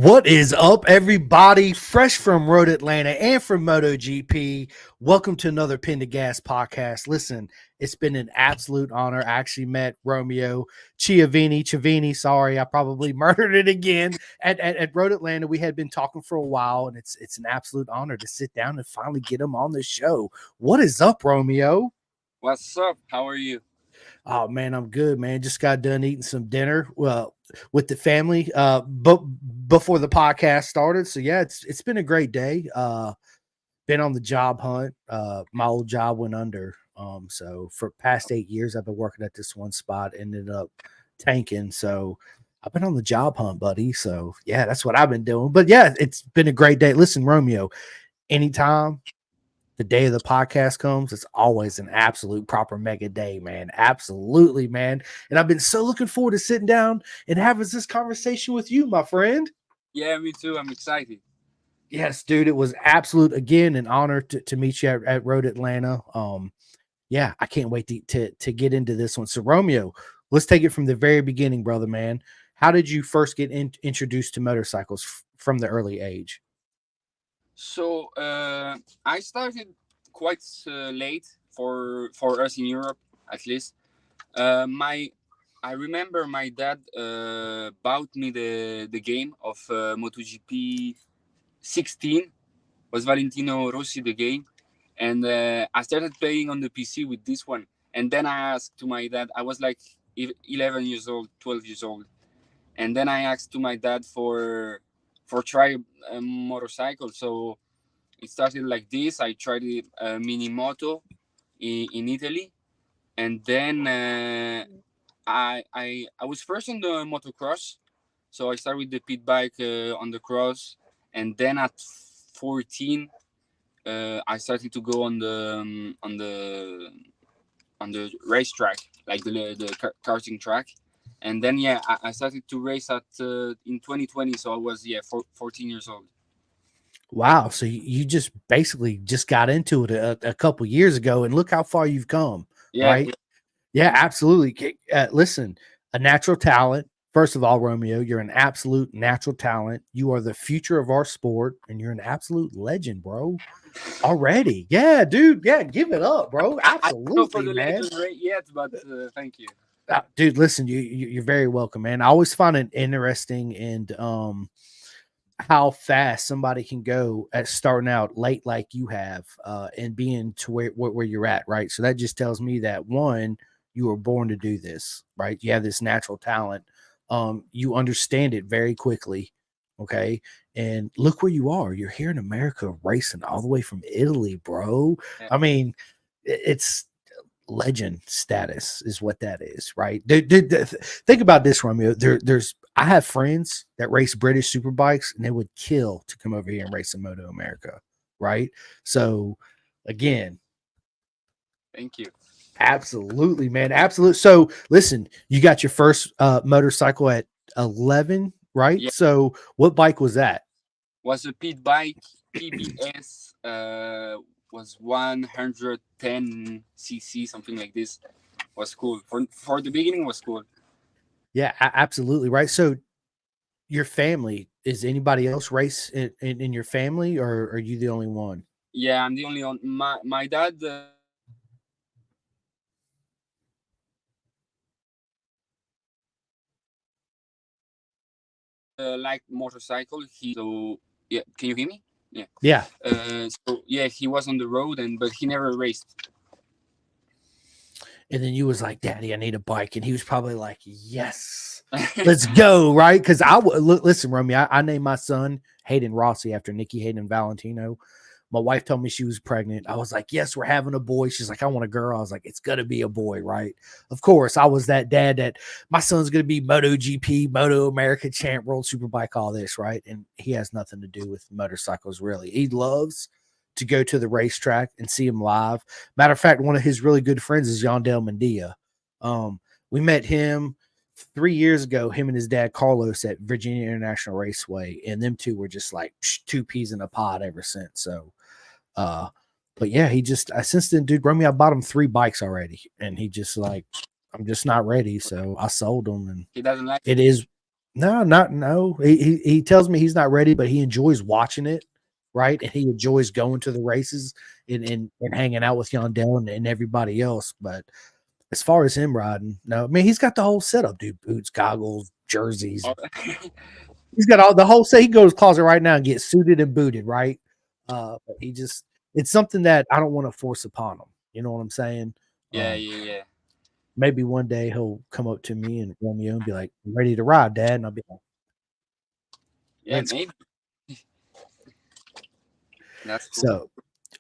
What is up, everybody? Fresh from Road Atlanta and from MotoGP. Welcome to another Pin to Gas podcast. Listen, it's been an absolute honor. I actually met Romeo Chiavini. Sorry, I probably murdered it again at Road Atlanta. We had been talking for a while, and it's an absolute honor to sit down and finally get him on the show. What is up, Romeo? What's up? How are you? Oh man, I'm good, man. Just got done eating some dinner. Well, with the family, but before the podcast started. So yeah, it's been a great day. Been on the job hunt. My old job went under. So for past 8 years, I've been working at this one spot. Ended up tanking. So I've been on the job hunt, buddy. So yeah, that's what I've been doing. But yeah, it's been a great day. Listen, Romeo, anytime the day of the podcast comes, it's always an absolute proper mega day, man. Absolutely, man. And I've been so looking forward to sitting down and having this conversation with you, my friend. Yeah, me too. I'm excited. Yes, dude. It was absolute again an honor to meet you at Road Atlanta. Yeah, I can't wait to get into this one. So Romeo, let's take it from the very beginning, brother, man. How did you first get introduced to motorcycles from the early age? So I started quite late for us in Europe, at least. My I remember my dad bought me the game of MotoGP 16. Was Valentino Rossi the game, and I started playing on the PC with this one. And then I asked to my dad. I was like 11 years old, 12 years old, and then I asked to my dad for try a motorcycle. So it started like this. I tried it, mini moto in Italy, and then I was first on the motocross. So I started with the pit bike on the cross, and then at 14, I started to go on the racetrack, like the karting track. And then yeah, I started to race at in 2020. So I was 14 years old. Wow. So you just basically just got into it a couple years ago, and look how far you've come, Yeah, right? Yeah, absolutely. Listen, a natural talent. First of all, Romeo, you're an absolute natural talent. You are the future of our sport, and you're an absolute legend, bro. Already. Yeah, dude. Yeah, give it up, bro. I don't know for Absolutely, the man. legend rate yet, but thank you. Dude, listen, you're very welcome, man. I always find it interesting and how fast somebody can go at starting out late like you have and being to where you're at, right? So that just tells me that one, you were born to do this, right? You have this natural talent. You understand it very quickly. Okay. And look where you are. You're here in America racing all the way from Italy, bro. Yeah. I mean, it's legend status is what that is, right? Think about this, Romeo. There's I have friends that race British superbikes, and they would kill to come over here and race in Moto America, right? So, again, Thank you. absolutely, man, absolutely. So, listen, you got your first motorcycle at 11, right? Yeah, So, what bike was that? was a pit bike PBS. Was 110 cc, something like this. Was cool for the beginning. Was cool. Yeah, absolutely, right. So, your family, is anybody else race in your family, or are you the only one? Yeah, I'm the only one. My dad liked motorcycle. Yeah, can you hear me? Yeah. Yeah. So yeah, he was on the road, but he never raced. And then you was like, "Daddy, I need a bike," and he was probably like, "Yes, let's go!" Right? Because listen, Romy, I named my son Hayden Rossi after Nikki Hayden Valentino. My wife told me she was pregnant. I was like, "Yes, we're having a boy." She's like, "I want a girl." I was like, "It's gonna be a boy, right?" Of course, I was that dad that my son's gonna be MotoGP, Moto America champ, World Superbike, all this, right? And he has nothing to do with motorcycles, really. He loves to go to the racetrack and see him live. Matter of fact, one of his really good friends is Yandel Mendia. We met him 3 years ago, him and his dad Carlos at Virginia International Raceway, and them two were just like two peas in a pod ever since. So, but yeah, since then, dude, Romeo, I bought him 3 bikes already, and he just like, I'm just not ready, so I sold them, and He doesn't like. it is. No, not no. He tells me he's not ready, but he enjoys watching it, right? And he enjoys going to the races and hanging out with Yondell and everybody else. But as far as him riding, no, I mean he's got the whole setup, dude. Boots, goggles, jerseys. Oh, He's got all the whole set. He can go to his closet right now and get suited and booted, right? But he just it's something that I don't want to force upon him. You know what I'm saying? yeah, yeah, yeah. Maybe one day he'll come up to me and Romeo and be like, "Ready to ride, Dad?" And I'll be like, Yeah, "Let's." maybe that's cool.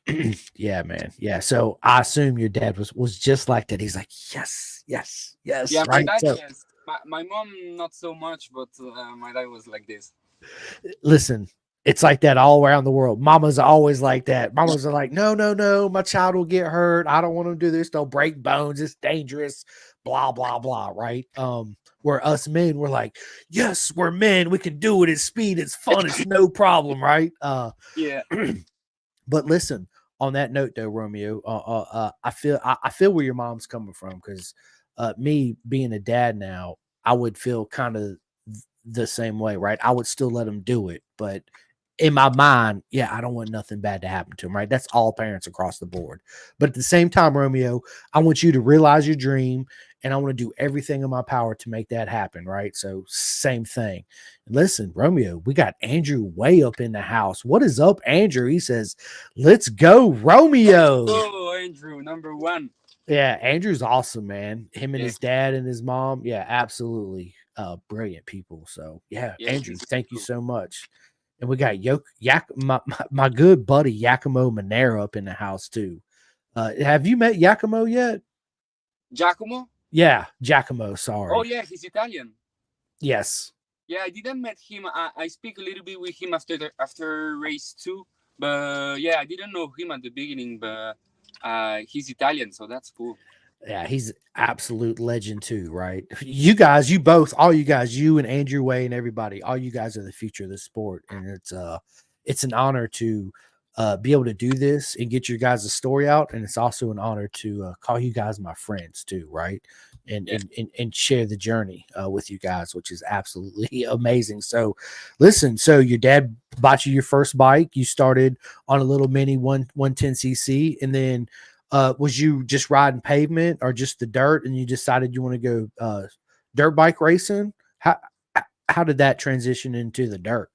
So, yeah, man, yeah. So I assume your dad was just like that. He's like, "Yes, yes, yes," Yeah, my right? dad, So yes. My mom, not so much, but my dad was like this. listen, it's like that all around the world. Mamas are always like that. Mamas are like, no, no, no, my child will get hurt. I don't want to do this. They'll break bones. It's dangerous. Blah, blah, blah. Right. Where us men, we're like, yes, we're men. We can do it. It's speed. It's fun. It's no problem. Right. Yeah, But listen, on that note though, Romeo, I feel where your mom's coming from because me being a dad now, I would feel kind of the same way, right? I would still let him do it, but in my mind, yeah, I don't want nothing bad to happen to him, right? That's all parents across the board. But at the same time, Romeo, I want you to realize your dream and I want to do everything in my power to make that happen, right? So, same thing. And listen, Romeo, we got Andrew way up in the house. What is up, Andrew? He says, let's go, Romeo. oh, Andrew, number one. Yeah, Andrew's awesome, man. Him and Yeah, his dad and his mom. Yeah, absolutely. Brilliant people. So yeah, yeah, Andrew, he's thank you cool. so much. And we got my good buddy Yakimo Monero up in the house too. Have you met Yakimo yet? Giacomo. Yeah, Giacomo, Oh sorry. yeah, he's Italian. Yes. Yeah, I didn't met him. I speak a little bit with him after race two, but yeah, I didn't know him at the beginning. But he's Italian, so that's cool. Yeah, he's absolute legend too, right? You guys, you both, all you guys, you and Andrew Way and everybody, all you guys are the future of the sport, and it's an honor to be able to do this and get your guys' story out, and it's also an honor to call you guys my friends too, right? And Yeah, and share the journey with you guys, which is absolutely amazing. So, listen, so your dad bought you your first bike. You started on a little mini 110cc, and then was you just riding pavement or just the dirt and you decided you want to go dirt bike racing? How did that transition into the dirt?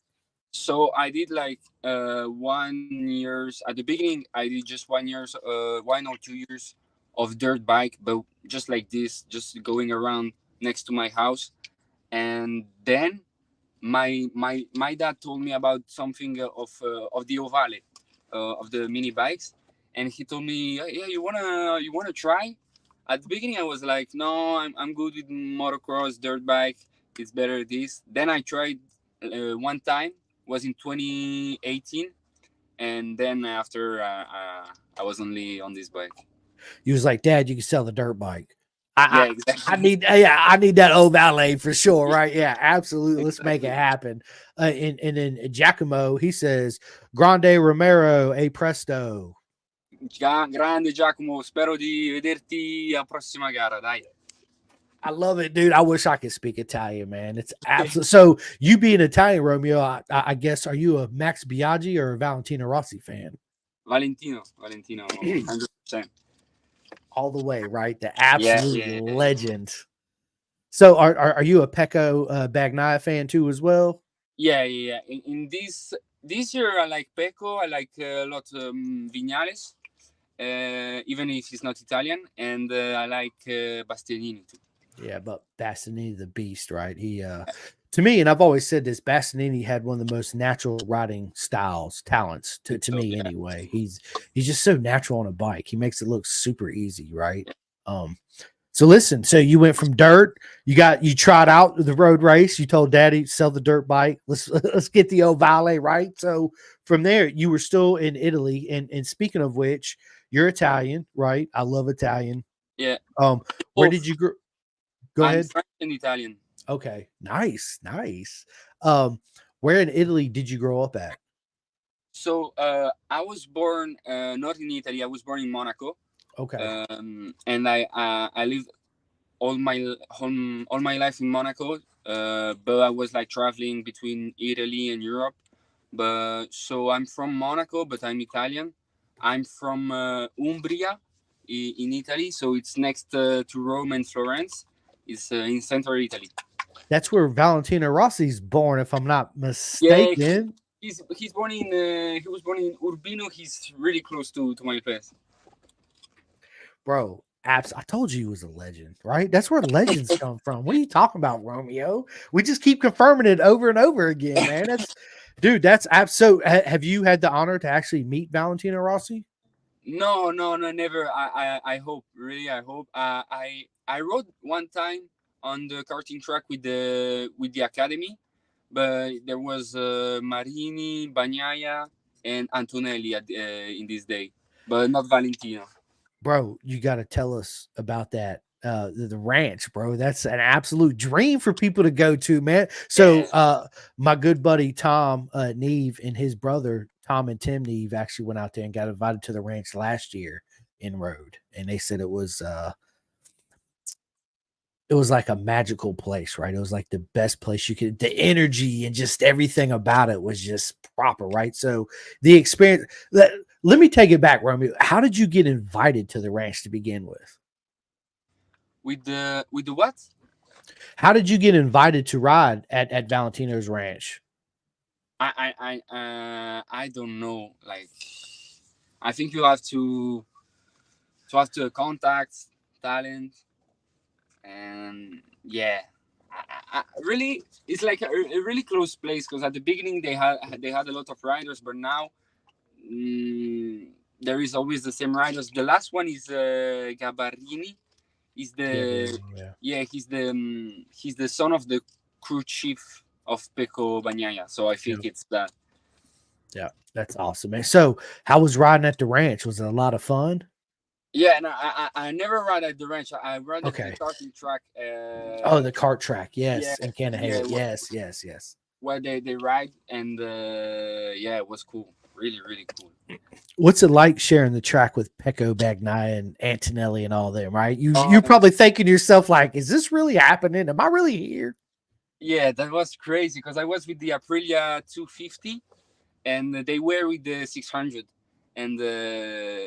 so I did like 1 years at the beginning. I did just 1 years, 1 or 2 years of dirt bike, but just like this, just going around next to my house. And then my dad told me about something of the ovale, of the mini bikes, and he told me, yeah, you wanna try. At the beginning, I was like, no, I'm good with motocross, dirt bike. It's better this. Then I tried one time, was in 2018, and then after I was only on this bike. You was like, Dad, you can sell the dirt bike. Yeah, I exactly. need, yeah, I need that old valet for sure, right? Yeah, absolutely. Let's make it Exactly. happen. And then Giacomo, he says, Grande Romero, a presto. Grande Giacomo, spero di vederti a prossima gara, dai. I love it, dude. I wish I could speak Italian, man. It's absolute. So you being Italian, Romeo, I guess, are you a Max Biaggi or a Valentino Rossi fan? Valentino, 100%. All the way, right? The Yeah, absolute yeah, yeah. legend. So are you a Pecco Bagnaia fan too as well? Yeah, yeah, yeah. In this year, I like Pecco. I like a lot Vignales, even if he's not Italian, and I like Bastianini too. Yeah, but Bastianini the beast, right? He to me, and I've always said this, Bastianini had one of the most natural riding styles, talents to So me yeah, anyway. He's just so natural on a bike. He makes it look super easy, right? yeah. Um so listen, so you went from dirt, you tried out the road race, you told daddy sell the dirt bike. Let's get the old valet, right? So from there, you were still in Italy. And speaking of which, you're Italian, right? I love Italian. Yeah. Where Both. did you grow? Go I'm ahead. French and Italian. Okay. Nice. Nice. Um, where in Italy did you grow up at? So I was born not in Italy. I was born in Monaco, Okay. and I lived all my life in Monaco. but I was like traveling between Italy and Europe. But so I'm from Monaco, but I'm Italian. I'm from Umbria in Italy, so it's next to Rome and Florence. It's in central Italy. That's where Valentino Rossi's born, if I'm not Yeah, mistaken. he's born in he was born in Urbino. He's really close to my place. Bro, abs I told you he was a legend, right? That's where legends come from. What are you talking about, Romeo? We just keep confirming it over and over again, man. That's dude, that's so have you had the honor to actually meet Valentino Rossi? No, no, no, never. I hope, really, I hope. I rode one time on the karting track with the academy, but there was Marini, Bagnaia, and Antonelli in this day, but not Valentino. Bro, you got to tell us about that. The ranch, bro. That's an absolute dream for people to go to, man. So, Yeah, my good buddy Tom Neve and his brother Tom and Tim Neve actually went out there and got invited to the ranch last year in Road, and they said it was like a magical place, right? It was like the best place you could. The energy and just everything about it was just proper, right? So the experience. Let me take it back, Romeo. How did you get invited to the ranch to begin with? with the what? How did you get invited to ride at Valentino's ranch? I don't know. Like, I think you have to contact talent, and yeah, really, it's like a really close place because at the beginning they had a lot of riders, but now mm, there is always the same riders. The last one is Gabarini. Is the Yeah. Yeah, he's the son of the crew chief of Pecco Bagnaia, so I Yeah. think it's that. Yeah. That's awesome, man. So, how was riding at the ranch? Was it a lot of fun? Yeah, no, I never ride at the ranch. I ride at the Okay. karting track. Oh, the cart track. Yeah, Yes. In yeah, Canandaigua. Yes. Yes. Yes. where they ride, and yeah, it was cool, really, really cool. What's it like sharing the track with Pecco Bagnaia and Antonelli and all them, right? You're Oh, probably thinking to yourself, like, is this really happening? Am I really here? yeah, that was crazy because I was with the Aprilia 250, and they were with the 600, and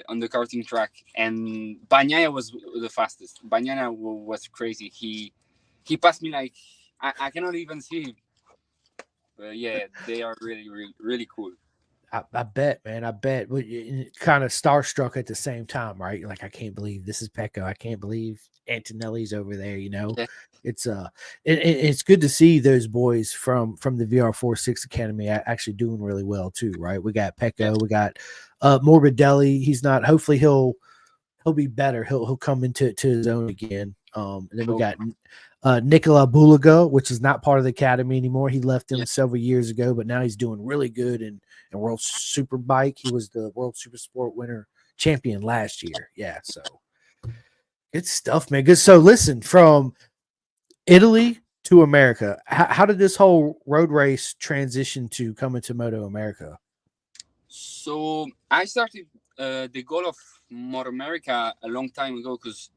on the karting track, and Bagnaia was the fastest. Bagnaia was crazy. He passed me like I cannot even see him. But yeah, they are really, really, really cool. I bet, man. I bet. Kind of starstruck at the same time, right? You're like, I can't believe this is Pecco. I can't believe Antonelli's over there. Yeah, It's it's good to see those boys from the VR46 Academy actually doing really well too, right? We got yeah, Pecco, we got Morbidelli. He's not. Hopefully, he'll be better. He'll come into his own again. And then we hope. got Nicola Bulaga, which is not part of the academy anymore. He left them Yeah, several years ago, but now he's doing really good in World Superbike. He was the World Super Sport winner champion last year. Yeah, so good stuff, man. Good. So listen, from Italy to America, how did this whole road race transition to coming to Moto America? so I started the goal of Motor America a long time ago because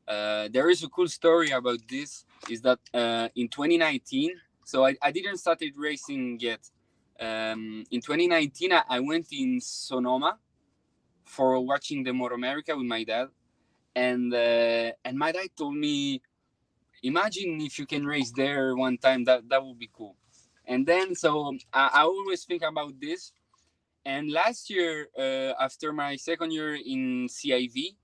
there is a cool story about this. Is that in 2019? So I didn't started racing yet. In 2019, I went in Sonoma for watching the Motor America with my dad, and my dad told me, imagine if you can race there one time. That would be cool. And then so I always think about this. And last year, after my second year in CIV,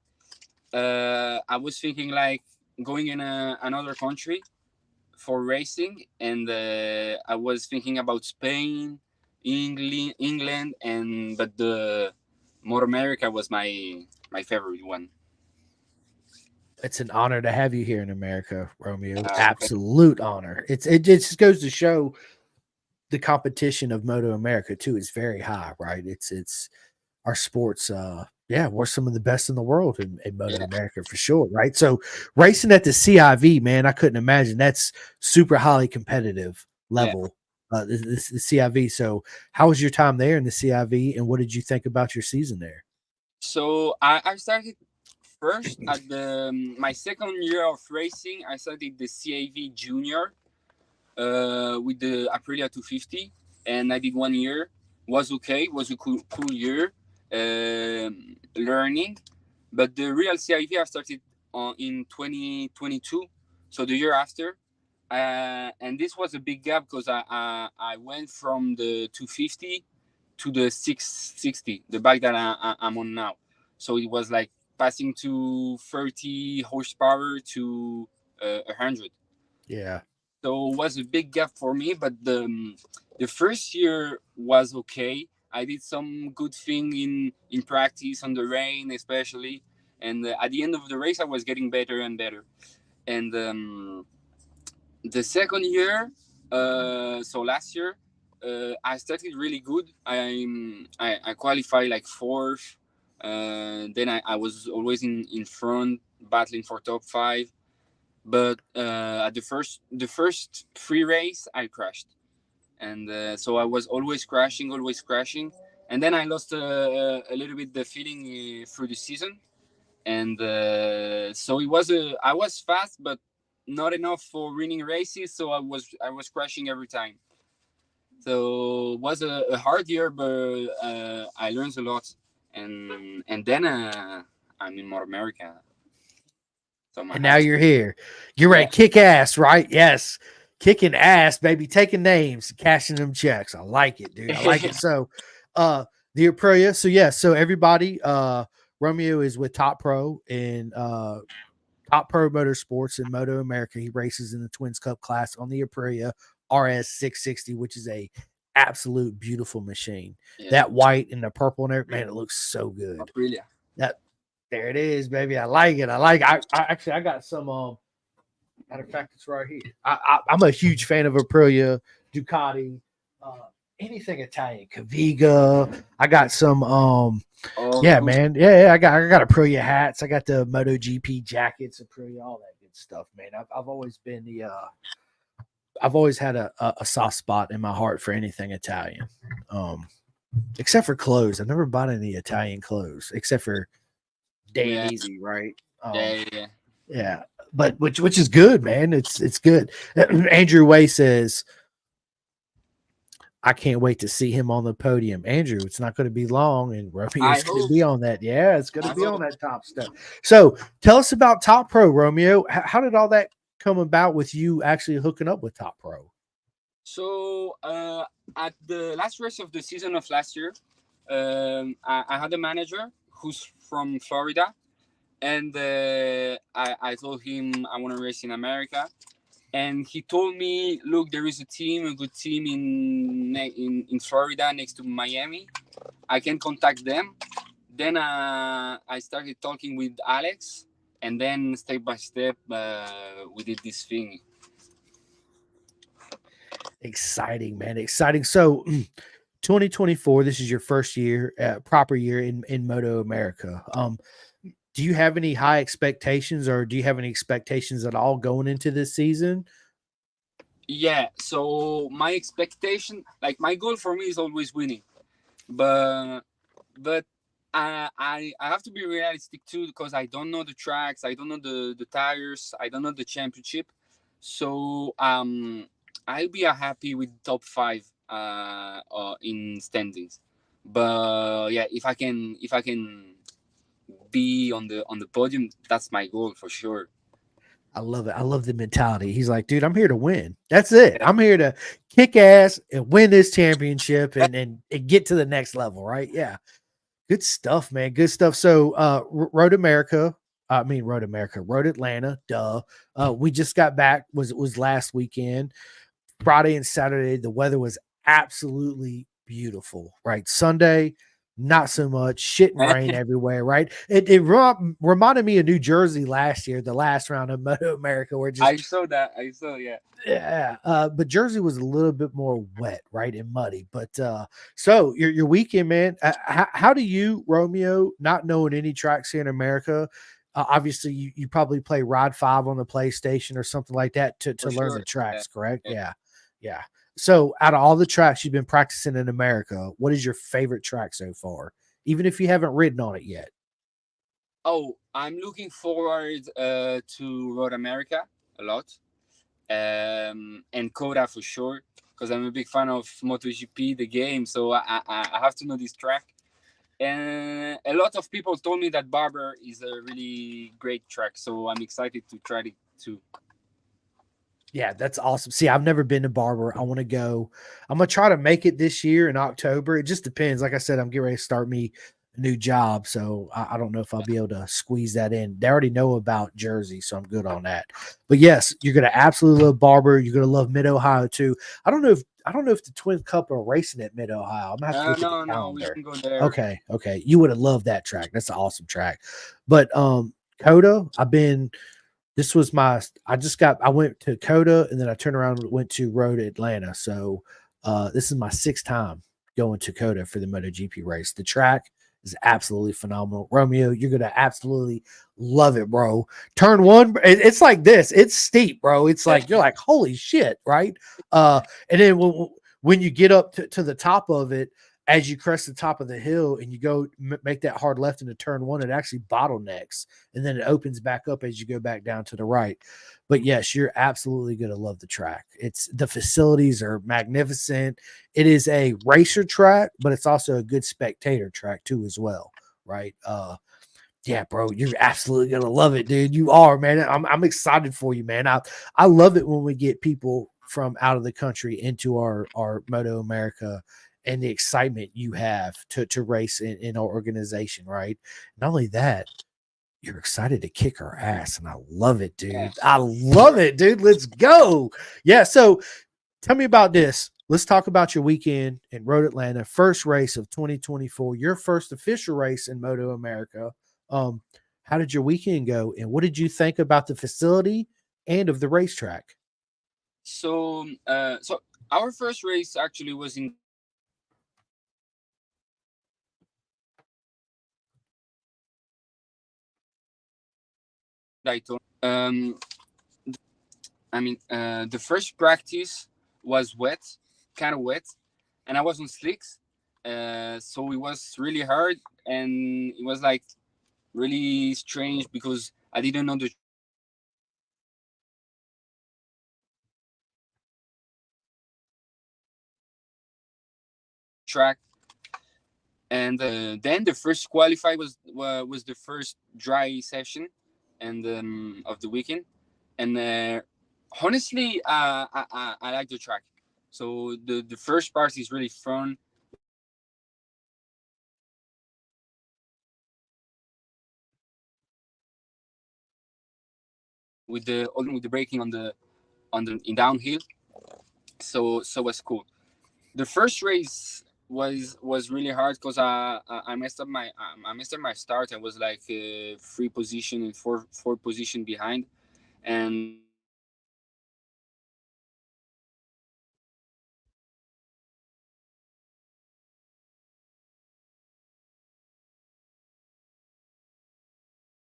I was thinking like going in another country for racing, and I was thinking about Spain, England, and but the More America was my favorite one. It's an honor to have you here in America, Romeo. Okay. Absolute honor. It just goes to show the competition of Moto America too is very high, right? It's our sports. Yeah, we're some of the best in the world in Moto Yeah, America for sure, right? So racing at the CIV, man, I couldn't imagine that's super highly competitive yeah. level. The CIV. So, how was your time there in the CIV, and what did you think about your season there? So I started first at the my second year of racing. I started the CAV Junior. with the Aprilia 250, and I did 1 year. Was okay. Was a cool year, learning. But the real CIV I started in 2022, so the year after. And this was a big gap because I went from the 250 to the 660, the bike that I'm on now. So it was like passing to 30 horsepower to 100. Yeah. So it was a big gap for me, but the first year was okay. I did some good thing in practice on the rain, especially, and at the end of the race, I was getting better and better. And the second year, so last year, I started really good. I qualified like fourth. Then I was always in front, battling for top five. But at the first free race, I crashed, and so I was always crashing, and then I lost a little bit the feeling through the season, and so I was fast, but not enough for winning races, so I was crashing every time. So it was a hard year, but I learned a lot, and then I'm in MotoAmerica, so I'm And now happy. you're here. You're ready Yeah. to kick ass, right? Yes. Kicking ass, baby. Taking names, cashing them checks. I like it, dude. I like it. So the Aprilia. So yeah, so everybody, Romeo is with Top Pro in Top Pro Motorsports in Moto America. He races in the Twins Cup class on the Aprilia RS 660, which is a absolute beautiful machine. Yeah, That white and the purple and everything, man, it looks so good. Aprilia. That there it is, baby. I like it. I like. I actually I got some. Matter of fact, it's right here. I'm a huge fan of Aprilia, Ducati, uh, anything Italian, Caviga. I got some. Oh, Yeah, cool. man. Yeah. I got Aprilia hats. I got the MotoGP jackets, Aprilia, all that good stuff, man. I've always been the. I've always had a soft spot in my heart for anything Italian. Um, except for clothes. I've never bought any Italian clothes except for Day and Yeah, Easy, right? yeah, yeah, yeah. Yeah, but which is good, man. It's good. Andrew Way says, "I can't wait to see him on the podium." Andrew, it's not going to be long, and I Romeo's going to hope. be on that. Yeah, it's going to I be on hope. that top step. So, tell us about Top Pro, Romeo. How did all that come about with you actually hooking up with Top Pro? So at the last race of the season of last year, I had a manager who's from Florida, and I told him I want to race in America, and he told me, "Look, there is a good team in Florida next to Miami. I can contact them." Then I started talking with Alex, and then step by step we did this thing. Exciting, man. Exciting. So, 2024, this is your first year, proper year in Moto America. Do you have any high expectations, or do you have any expectations at all going into this season? Yeah, so my expectation, like my goal for me is always winning, but but I have to be realistic too because I don't know the tracks, I don't know the tires, I don't know the championship, so I'll be happy with top five in standings, but yeah, if I can be on the podium, that's my goal for sure. I love it. I love the mentality. He's like, dude, I'm here to win. That's it. I'm here to kick ass and win this championship and get to the next level, right? Yeah. Good stuff, man. Good stuff. So, Road America, Road Atlanta, duh. We just got back. Was last weekend, Friday and Saturday. The weather was absolutely beautiful. Right, Sunday, not so much. Shit and rain everywhere. Right. It reminded me of New Jersey last year, the last round of Moto America, where just I saw that. I saw, yeah. yeah, but Jersey was a little bit more wet, right, and muddy. But so your weekend, man. How do you, Romeo, not knowing any tracks here in America? Obviously, you probably play Rod 5 on the PlayStation or something like that to For learn the sure. Yeah, tracks, correct? yeah. Yeah, yeah. So out of all the tracks you've been practicing in America, what is your favorite track so far? Even if you haven't ridden on it yet. Oh, I'm looking forward to Road America a lot. and Coda for sure, because I'm a big fan of MotoGP, the game. So I have to know this track. And a lot of people told me that Barber is a really great track, so I'm excited to try it too. Yeah, that's awesome. See, I've never been to Barber. I want to go. I'm gonna try to make it this year in October. It just depends. Like I said, I'm getting ready to start me a new job, so I don't know if I'll be able to squeeze that in. They already know about Jersey, so I'm good on that. But yes, you're gonna absolutely love Barber. You're gonna love Mid Ohio too. I don't know if the Twin Cup are racing at Mid Ohio. I'm gonna have to look at the No, we calendar. can go there. Okay. You would have loved that track. That's an awesome track. But Coda, this was my I went to Coda and then I turned around and went to Road Atlanta. So this is my sixth time going to Coda for the MotoGP race. The track is absolutely phenomenal. Romeo, you're gonna absolutely love it, bro. Turn one, it's like this. It's steep, bro. It's like you're like, holy shit, right? And then when you get up to the top of it, as you crest the top of the hill and you go make that hard left into turn one, it actually bottlenecks and then it opens back up as you go back down to the right. But yes, you're absolutely going to love the track. The facilities are magnificent. It is a racer track, but it's also a good spectator track too, as well. Right. Yeah, bro, you're absolutely gonna love it, dude. You are, man. I'm excited for you, man. I love it when we get people from out of the country into our Moto America and the excitement you have to race in our organization, right? Not only that, you're excited to kick our ass, and I love it, Yeah, dude. I for love sure. it, dude. Let's go. Yeah, so tell me about this. Let's talk about your weekend in Road Atlanta, first race of 2024, your first official race in Moto America. Um, how did your weekend go, and what did you think about the facility and of the racetrack? So our first race actually was in Daytona. The first practice was wet, kind of wet, and I was on slicks, so it was really hard, and it was like really strange because I didn't know the track. And then the first qualify was the first dry session, and of the weekend. And honestly, I like the track. So the first part is really fun with the braking on the in downhill. So was cool. The first race was really hard because I messed up my start. I was like three position and four position behind, and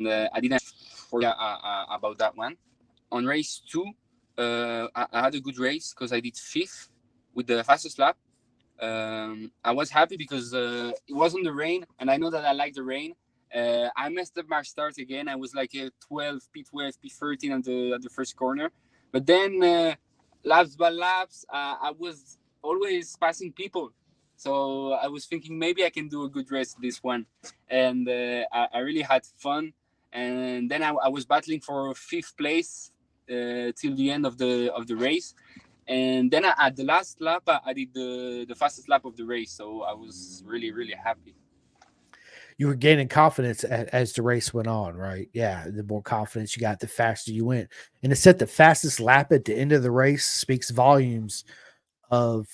I didn't forget about that one. On race two, I had a good race because I did fifth with the fastest lap. I was happy because it wasn't the rain, and I know that I like the rain. I messed up my start again. I was like a 12, P12, P13 at the first corner, but then laps by laps, I was always passing people. So I was thinking maybe I can do a good race this one, and I really had fun. And then I was battling for fifth place till the end of the race, and then at the last lap I did the fastest lap of the race, so I was really really happy. You were gaining confidence as the race went on, right? Yeah, the more confidence you got, the faster you went, and to set the fastest lap at the end of the race speaks volumes of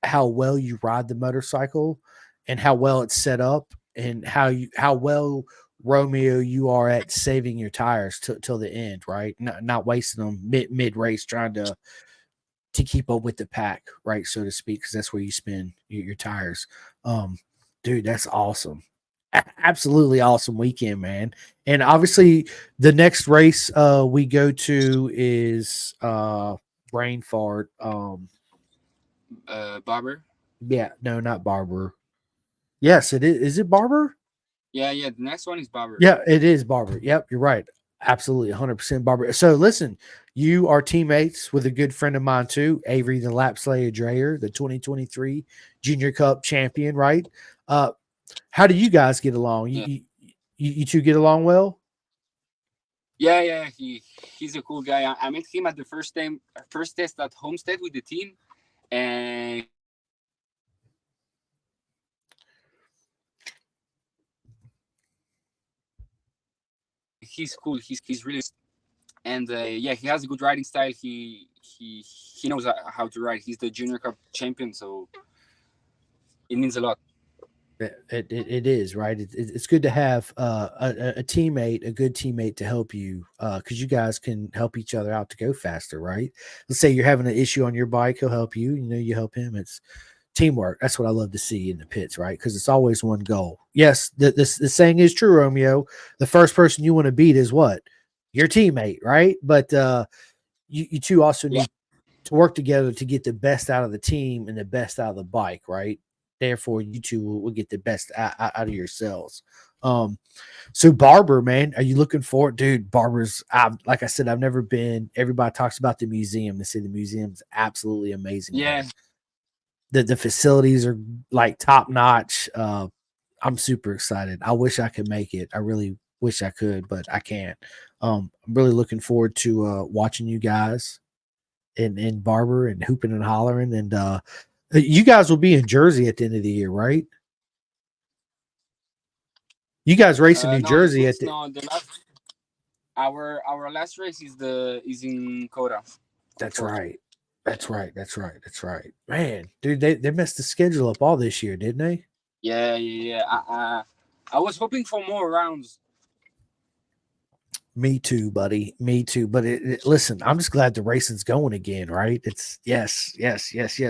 how well you ride the motorcycle and how well it's set up and how well Romeo you are at saving your tires till the end, right? Not wasting them mid race trying to keep up with the pack, right, so to speak, because that's where you spin your tires. Um, dude, that's awesome. Absolutely awesome weekend, man. And obviously, the next race we go to is brain fart. Barber. Yeah, no, not Barber. Yes, it is. Is it Barber? Yeah, the next one is Barber. Yeah, it is Barber. Yep, you're right. Absolutely, 100% Barbara. So listen, you are teammates with a good friend of mine too, Avery the Lap Slayer Dreyer, the 2023 Junior Cup champion, right? Uh, how do you guys get along? Yeah, You two get along well? yeah. He's a cool guy. I met him at the first test at Homestead with the team, and he's cool. He's really, and yeah, he has a good riding style. He knows how to ride. He's the Junior Cup champion, so it means a lot. It is right. It's good to have a teammate, a good teammate to help you because you guys can help each other out to go faster, right? Let's say you're having an issue on your bike, he'll help you. You know, you help him. It's teamwork. That's what I love to see in the pits, right? Because it's always one goal. Yes, the saying is true, Romeo. The first person you want to beat is what? Your teammate, right? But you two also Yeah, need to work together to get the best out of the team and the best out of the bike, right? Therefore, you two will get the best out of yourselves. Um, so Barber, man, are you looking forward, dude? Barber's, like I said, I've never been. Everybody talks about the museum. They say the museum's absolutely amazing yeah. there. The facilities are like top notch. I'm super excited. I wish I could make it. I really wish I could, but I can't. I'm really looking forward to watching you guys in Barber and hooping and hollering. And you guys will be in Jersey at the end of the year, right? You guys race in New No, Jersey at the. no. The last our last race is in Coda, That's unfortunately. right. That's right. Man, dude, they messed the schedule up all this year, didn't they? Yeah. I was hoping for more rounds. Me too, buddy. Me too. But listen, I'm just glad the racing's going again, right? It's yes.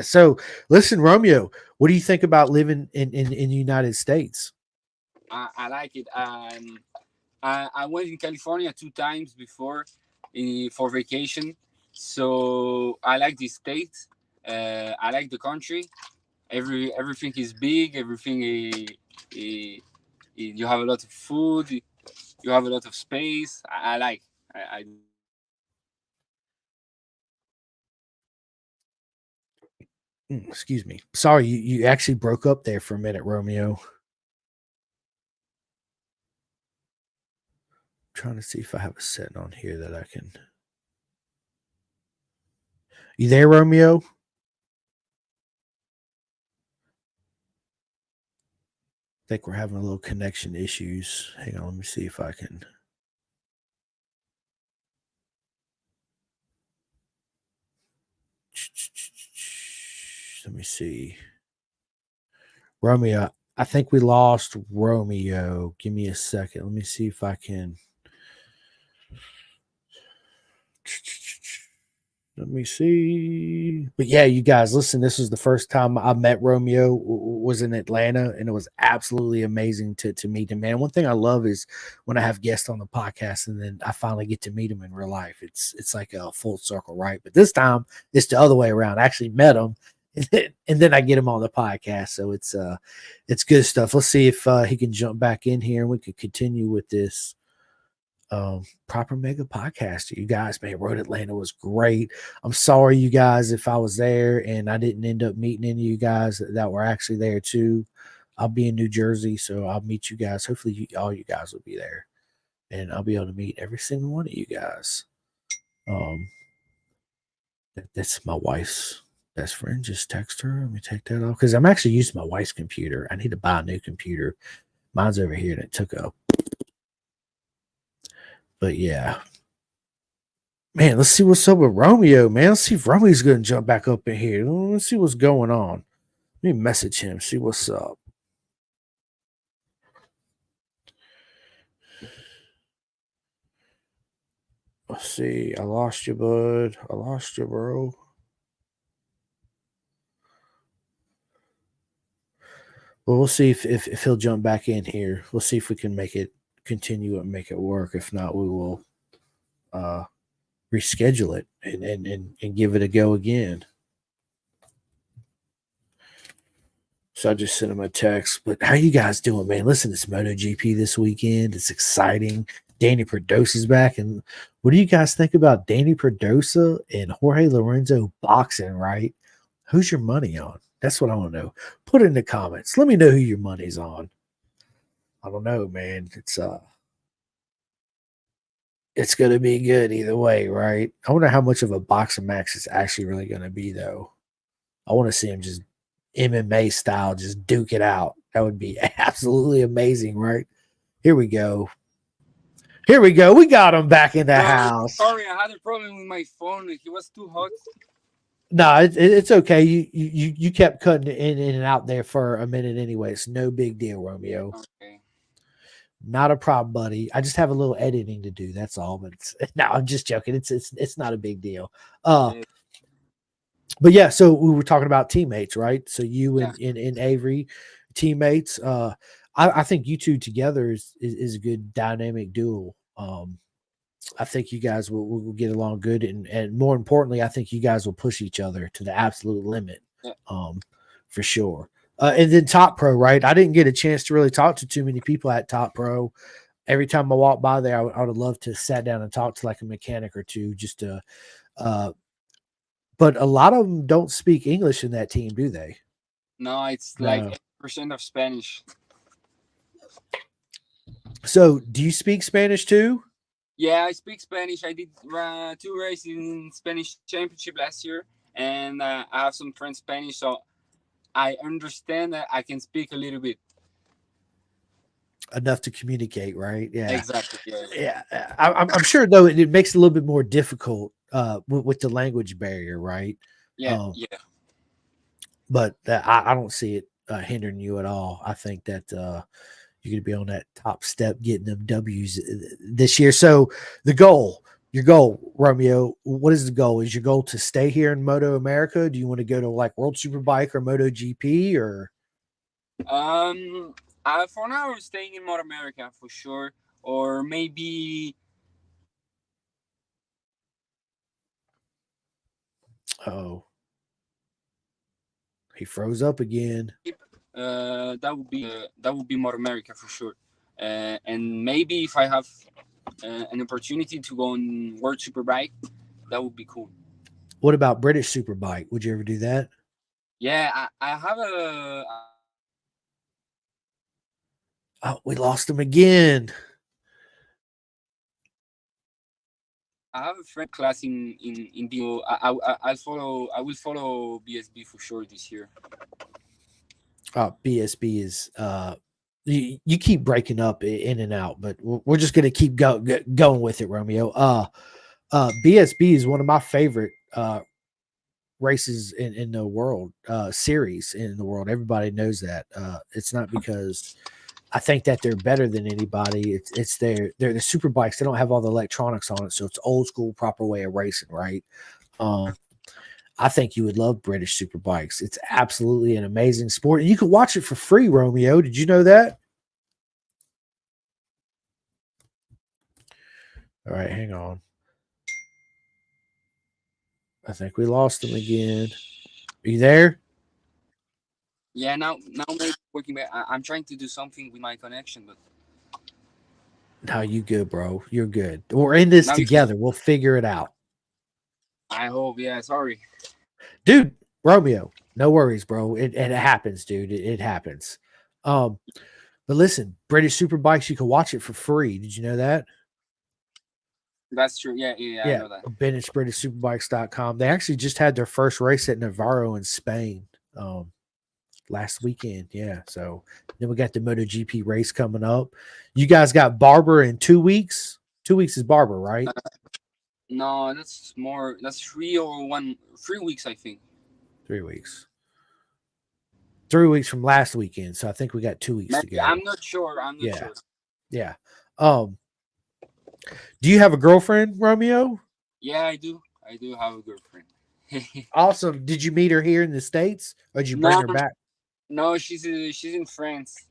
So, listen, Romeo, what do you think about living in the United States? I like it. I went in California 2 times before for vacation, so I like the state. I like the country. Everything is big. Everything you have a lot of food. You have a lot of space. I like. I Excuse me. Sorry, you actually broke up there for a minute, Romeo. Trying to see if I have a setting on here that I can. You there, Romeo? Think we're having a little connection issues. Hang on, let me see if I can. Let me see. Romeo, I think we lost Romeo. Give me a second. Let me see if I can. Let me see. But yeah, you guys, listen, this was the first time I met Romeo was in Atlanta, and it was absolutely amazing to meet him. Man, one thing I love is when I have guests on the podcast and then I finally get to meet him in real life. It's like a full circle, right? But this time it's the other way around. I actually met him and then I get him on the podcast. So it's good stuff. Let's see if he can jump back in here and we could continue with this proper mega podcast. You guys, man, Road Atlanta was great. I'm sorry, you guys, if I was there and I didn't end up meeting any of you guys that were actually there too. I'll be in New Jersey, so I'll meet you guys. Hopefully, all you guys will be there, and I'll be able to meet every single one of you guys. Um, that's my wife's best friend. Just text her. Let me take that off because I'm actually using my wife's computer. I need to buy a new computer. Mine's over here and it took a. But yeah, man, let's see what's up with Romeo, man. Let's see if Romeo's going to jump back up in here. Let's see what's going on. Let me message him, see what's up. Let's see. I lost you, bud. I lost you, bro. Well, we'll see if he'll jump back in here. We'll see if we can make it continue and make it work. If not, we will reschedule it and give it a go again. So I just sent him a text. But how you guys doing, man? Listen, it's MotoGP this weekend. It's exciting. Danny Perdosa's back. And what do you guys think about Danny Perdosa and Jorge Lorenzo boxing, right? Who's your money on? That's what I want to know. Put it in the comments. Let me know who your money's on. I don't know, man. It's gonna be good either way, right? I wonder how much of a boxing match it's actually really gonna be, though. I want to see him just MMA style, just duke it out. That would be absolutely amazing, right? Here we go. Here we go. We got him back in the house. Sorry, I had a problem with my phone. It was too hot. No, it's okay. You kept cutting in and out there for a minute anyway. It's no big deal, Romeo. Okay. Not a problem, buddy. I just have a little editing to do. That's all. But no, I'm just joking. It's not a big deal. But yeah, so we were talking about teammates, right? So you and Avery, teammates. I think you two together is a good dynamic duo. I think you guys will get along good, and more importantly, I think you guys will push each other to the absolute limit, for sure. And then Top Pro, right? I didn't get a chance to really talk to too many people at Top Pro. Every time I walk by there, I would have loved to sit down and talk to like a mechanic or two, just to. But a lot of them don't speak English in that team, do they? No, it's like 8% of Spanish. So, do you speak Spanish too? Yeah, I speak Spanish. I did 2 races in Spanish championship last year, and I have some friends Spanish, so I understand that I can speak a little bit. Enough to communicate, right? Yeah, exactly. Yeah. I'm sure though it makes it a little bit more difficult with the language barrier, right? Yeah. But I don't see it hindering you at all. I think that you're going to be on that top step, getting them W's this year. So your goal, Romeo, what is the goal? Is your goal to stay here in Moto America? Do you want to go to like World Superbike or Moto GP or? For now, I'm staying in Moto America for sure, or maybe. Oh, he froze up again. That would be Moto America for sure, and maybe if I have an opportunity to go on World Superbike, that would be cool. What about British Superbike? Would you ever do that? Yeah, I have a. Oh, we lost him again. I have a friend class in BO. I will follow BSB for sure this year. BSB is you keep breaking up in and out, but we're just gonna keep going with it, Romeo. BSB is one of my favorite races in the world, series in the world. Everybody knows that. It's not because I think that they're better than anybody. It's they're the super bikes. They don't have all the electronics on it, so it's old school, proper way of racing, right? I think you would love British super bikes. It's absolutely an amazing sport. And you can watch it for free, Romeo. Did you know that? All right, hang on. I think we lost him again. Are you there? Yeah, now maybe working back. I'm trying to do something with my connection, but no, you good, bro. You're good. We're in this together. We'll figure it out. I hope. Yeah, sorry. Dude, Romeo, no worries, bro. It happens, dude. It happens. But listen, British Superbikes, you can watch it for free. Did you know that? That's true. Yeah, I know that. BritishSuperbikes.com. They actually just had their first race at Navarro in Spain last weekend. Yeah. So then we got the MotoGP race coming up. You guys got Barber in 2 weeks. 2 weeks is Barber, right? No, that's more. That's 3 weeks, I think. 3 weeks. 3 weeks from last weekend. So I think we got 2 weeks to go. I'm not sure. Sure. Yeah. Do you have a girlfriend, Romeo? Yeah, I do. I do have a girlfriend. Awesome. Did you meet her here in the States, or did you bring her back? No, she's in France.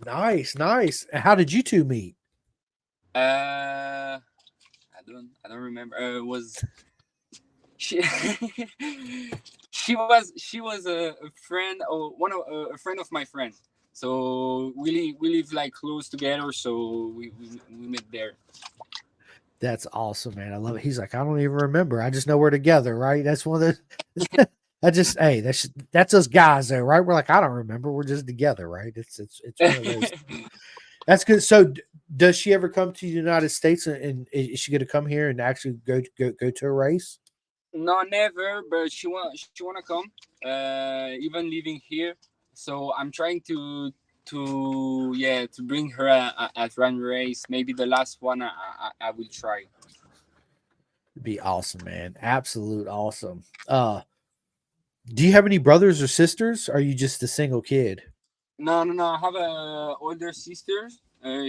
Nice. How did you two meet? I don't remember. It was she she was a friend or a friend of my friend. So we live like close together. So we met there. That's awesome, man. I love it. He's like, I don't even remember. I just know we're together, right? That's one of the. I just, hey, that's us guys, though, right? We're like, I don't remember. We're just together, right? It's one of those. That's good. So, does she ever come to the United States, and is she going to come here and actually go to a race? No, never. But she wanna come. Even living here. So I'm trying to bring her at run race. Maybe the last one I will try. It'd be awesome, man. Absolute awesome. Do you have any brothers or sisters? Or are you just a single kid? No, no, no. I have a older sister.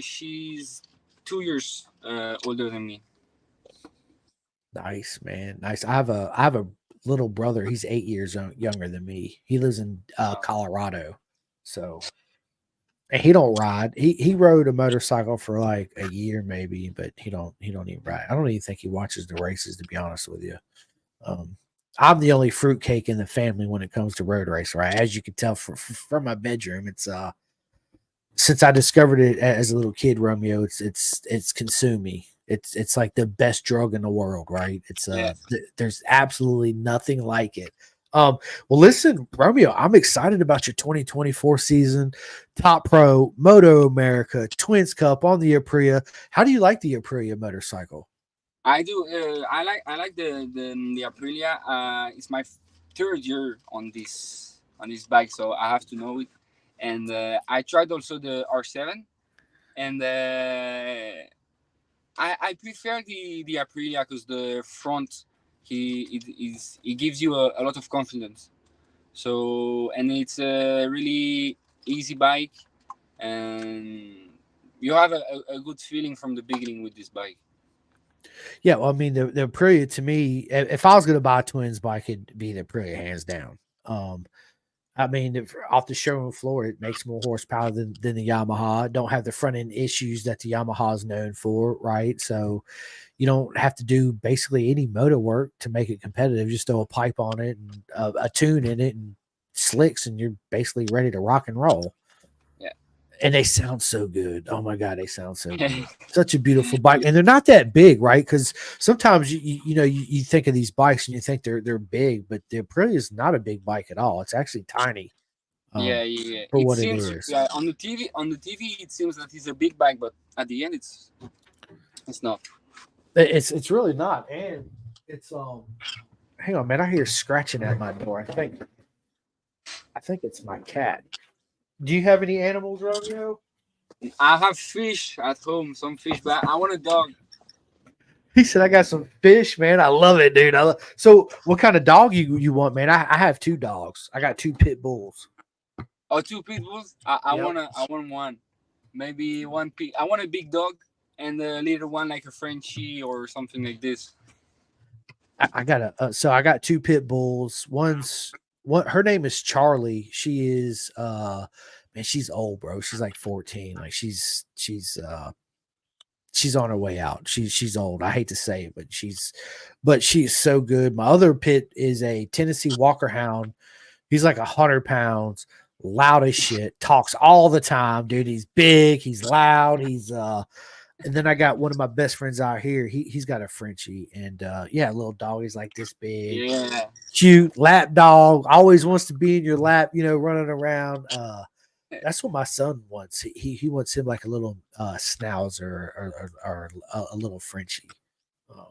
She's 2 years older than me. Nice, man. Nice. I have a little brother. He's 8 years younger than me. He lives in Colorado. So and he don't ride. He rode a motorcycle for like a year maybe, but he don't even ride. I don't even think he watches the races, to be honest with you. Um, I'm the only fruitcake in the family when it comes to road race, right? As you can tell from my bedroom, it's since I discovered it as a little kid, Romeo, it's consumed me. It's like the best drug in the world, right? It's Yeah. there's absolutely nothing like it. Well, listen, Romeo, I'm excited about your 2024 season, Top Pro, Moto America, Twins Cup on the Aprilia. How do you like the Aprilia motorcycle? I do. I like the Aprilia. It's my third year on this bike, so I have to know it. And I tried also the R7, and I prefer the Aprilia because the front it gives you a lot of confidence. So and it's a really easy bike, and you have a good feeling from the beginning with this bike. Yeah, well, I mean, the Aprilia to me, if I was going to buy a twins bike, it'd be the Aprilia hands down. I mean, off the showroom floor, it makes more horsepower than the Yamaha. Don't have the front end issues that the Yamaha is known for, right? So you don't have to do basically any motor work to make it competitive. Just throw a pipe on it and a tune in it and slicks, and you're basically ready to rock and roll. Yeah. And they sound so good. Oh my god, they sound so good. Such a beautiful bike, and they're not that big, right? Because sometimes you think of these bikes and you think they're big, but the Aprilia is not a big bike at all. It's actually tiny Yeah, yeah, yeah. for It what it seems, is. yeah, on the TV it seems that it's a big bike, but at the end it's not. It's really not, and it's Hang on, man. I hear scratching at my door. I think it's my cat. Do you have any animals, Romeo? I have fish at home, some fish, but I want a dog. He said, "I got some fish, man. I love it, dude. So, what kind of dog you want, man? I have two dogs. I got two pit bulls. Or two pit bulls. I Yep. want one. Maybe one pit. I want a big dog and a little one like a Frenchie or something like this. I got I got two pit bulls. Her name is Charlie. She is man, she's old, bro. She's like 14. Like she's on her way out. She's old. I hate to say it, but she's so good. My other pit is a Tennessee Walker Hound. He's like 100 pounds, loud as shit, talks all the time, dude. He's big, he's loud, and then I got one of my best friends out here. He's got a Frenchie, and yeah, little dog. He's like this big, Yeah. cute lap dog. Always wants to be in your lap, running around. That's what my son wants. He wants him like a little schnauzer or a little Frenchie. Um,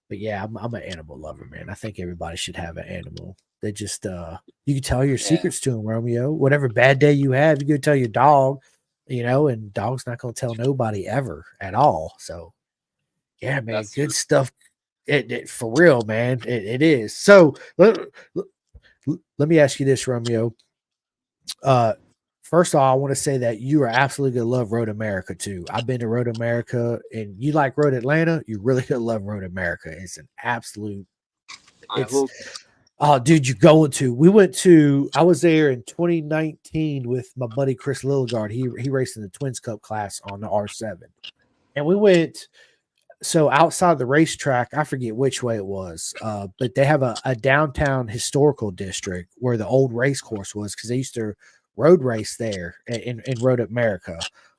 but yeah, I'm an animal lover, man. I think everybody should have an animal. They just you can tell your Yeah. secrets to them, Romeo. Whatever bad day you have, you go tell your dog, and dog's not gonna tell nobody ever at all. So yeah, man, That's good true. stuff. It for real, man. It is. So let me ask you this, Romeo. Uh First of all, I want to say that you are absolutely gonna love Road America too. I've been to Road America, and you like Road Atlanta, you really gonna love Road America. It's an absolute. I It's hope. Oh, dude, you're going to. We went to. I was there in 2019 with my buddy Chris Lilligard. He raced in the Twins Cup class on the R7, and we went. So outside the racetrack, I forget which way it was, but they have a downtown historical district where the old race course was because they used to road race there in Road America,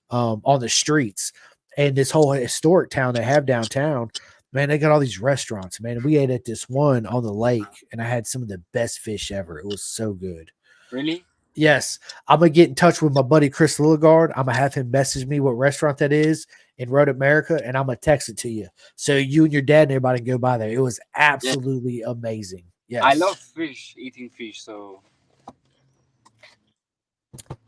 on the streets, and this whole historic town they have downtown. Man, they got all these restaurants. Man, we ate at this one on the lake, and I had some of the best fish ever. It was so good. Really? Yes, I'm gonna get in touch with my buddy Chris Lilligard. I'm gonna have him message me what restaurant that is in Road America, and I'm gonna text it to you so you and your dad and everybody can go by there. It was Yeah. absolutely amazing. I Yes, love fish, eating fish. So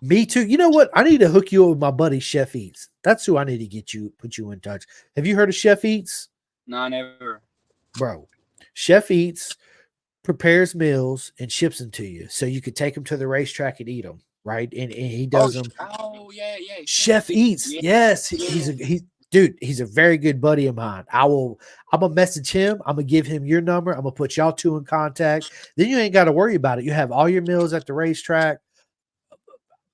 me too. You know what? I need to hook you up with my buddy Chef Eats. That's who I need to put you in touch. Have you heard of Chef Eats, no, never. bro? Chef Eats prepares meals and ships them to you, so you could take them to the racetrack and eat them. Right, and he Oh, does them. yeah. Chef Eats. Yeah, Yes, yeah. he's a very good buddy of mine. I'm gonna message him. I'm gonna give him your number. I'm gonna put y'all two in contact. Then you ain't got to worry about it. You have all your meals at the racetrack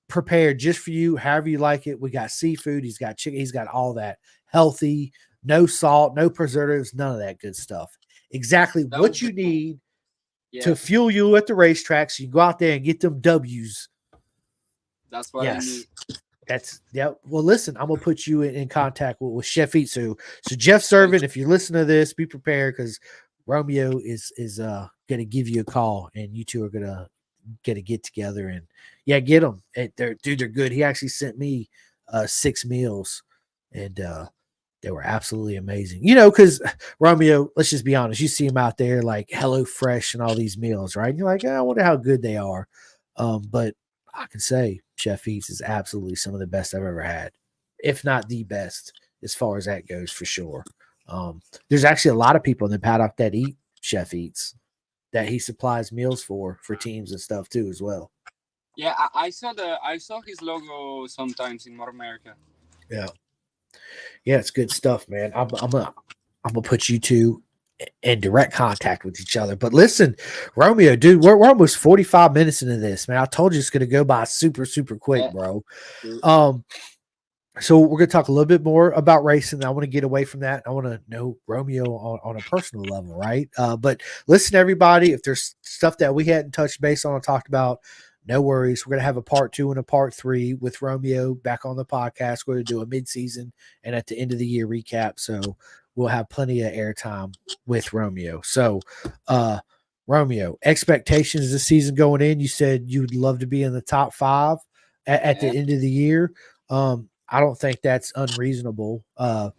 prepared just for you, however you like it. We got seafood. He's got chicken. He's got all that healthy, no salt, no preservatives, none of that good stuff. Exactly That what would you need yeah. to fuel you at the racetrack, so you go out there and get them W's. That's what I Yes. need. That's yeah. Well, listen, I'm gonna put you in contact with Chef Eat. So Jeff Servant, if you listen to this, be prepared because Romeo is gonna give you a call, and you two are gonna get together and yeah, get them. They're good. He actually sent me 6 meals, and they were absolutely amazing. You know, because Romeo, let's just be honest, you see him out there like Hello Fresh and all these meals, right? And you're like, I wonder how good they are. But I can say Chef Eats is absolutely some of the best I've ever had, if not the best, as far as that goes, for sure. There's actually a lot of people in the paddock that eat Chef Eats that he supplies meals for teams and stuff too, as well. Yeah, I saw his logo sometimes in North America. Yeah, yeah, it's good stuff, man. I'm gonna put you two in direct contact with each other. But listen, Romeo, dude, we're almost 45 minutes into this, man. I told you it's gonna go by super quick, Yeah. bro. Um, so we're gonna talk a little bit more about racing. I want to get away from that. I want to know Romeo on a personal level, right? But listen, everybody, if there's stuff that we hadn't touched base on or talked about, no worries. We're gonna have a part 2 and a part 3 with Romeo back on the podcast. We're gonna do a mid-season and at the end of the year recap. So we'll have plenty of airtime with Romeo. So Romeo, expectations this season going in, you said you would love to be in the top 5 at Yeah. the end of the year. I don't think that's unreasonable. I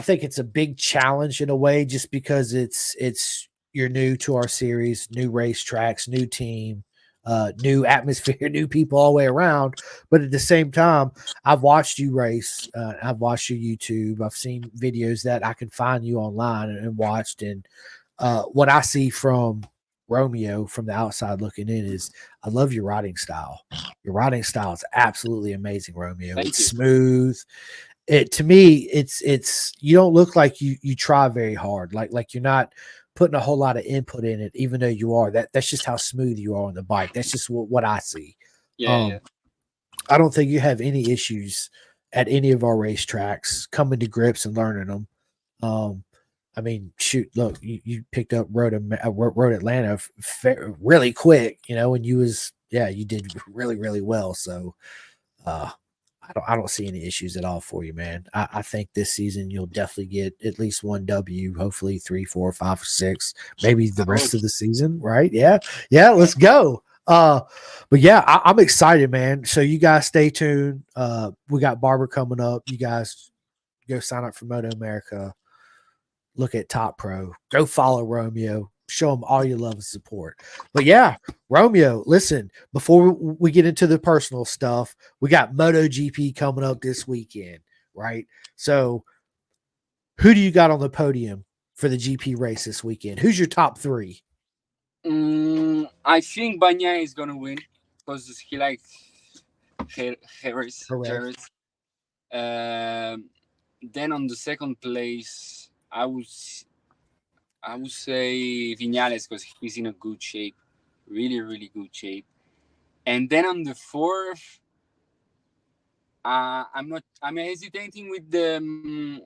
think it's a big challenge in a way, just because you're new to our series, new racetracks, new team, new atmosphere, new people all the way around. But at the same time, I've watched you race. I've watched your YouTube. I've seen videos that I can find you online and watched. And what I see from Romeo from the outside looking in is I love your riding style. Your riding style is absolutely amazing, Romeo. Thank It's you. smooth. It to me, it's you don't look like you try very hard. Like you're not putting a whole lot of input in it, even though you are. That's just how smooth you are on the bike. That's just what I see. Yeah. I don't think you have any issues at any of our racetracks coming to grips and learning them. Um, I mean, shoot, look, you picked up Road Atlanta really quick, you know, and you did really well. So, I don't see any issues at all for you, man. I think this season you'll definitely get at least one W, hopefully 3, 4, 5, or 6, maybe the rest of the season, right? Yeah, let's go. But yeah, I'm excited, man. So you guys stay tuned. We got Barber coming up. You guys go sign up for Moto America. Look at Top Pro. Go follow Romeo. Show him all your love and support. But yeah, Romeo, listen, before we get into the personal stuff, we got MotoGP coming up this weekend, right? So who do you got on the podium for the GP race this weekend? Who's your top 3? I think Banya is gonna win because he likes Harris. Correct. Then on the second place, I would say Vinales because he's in a good shape, really good shape. And then on the fourth, I'm hesitating with the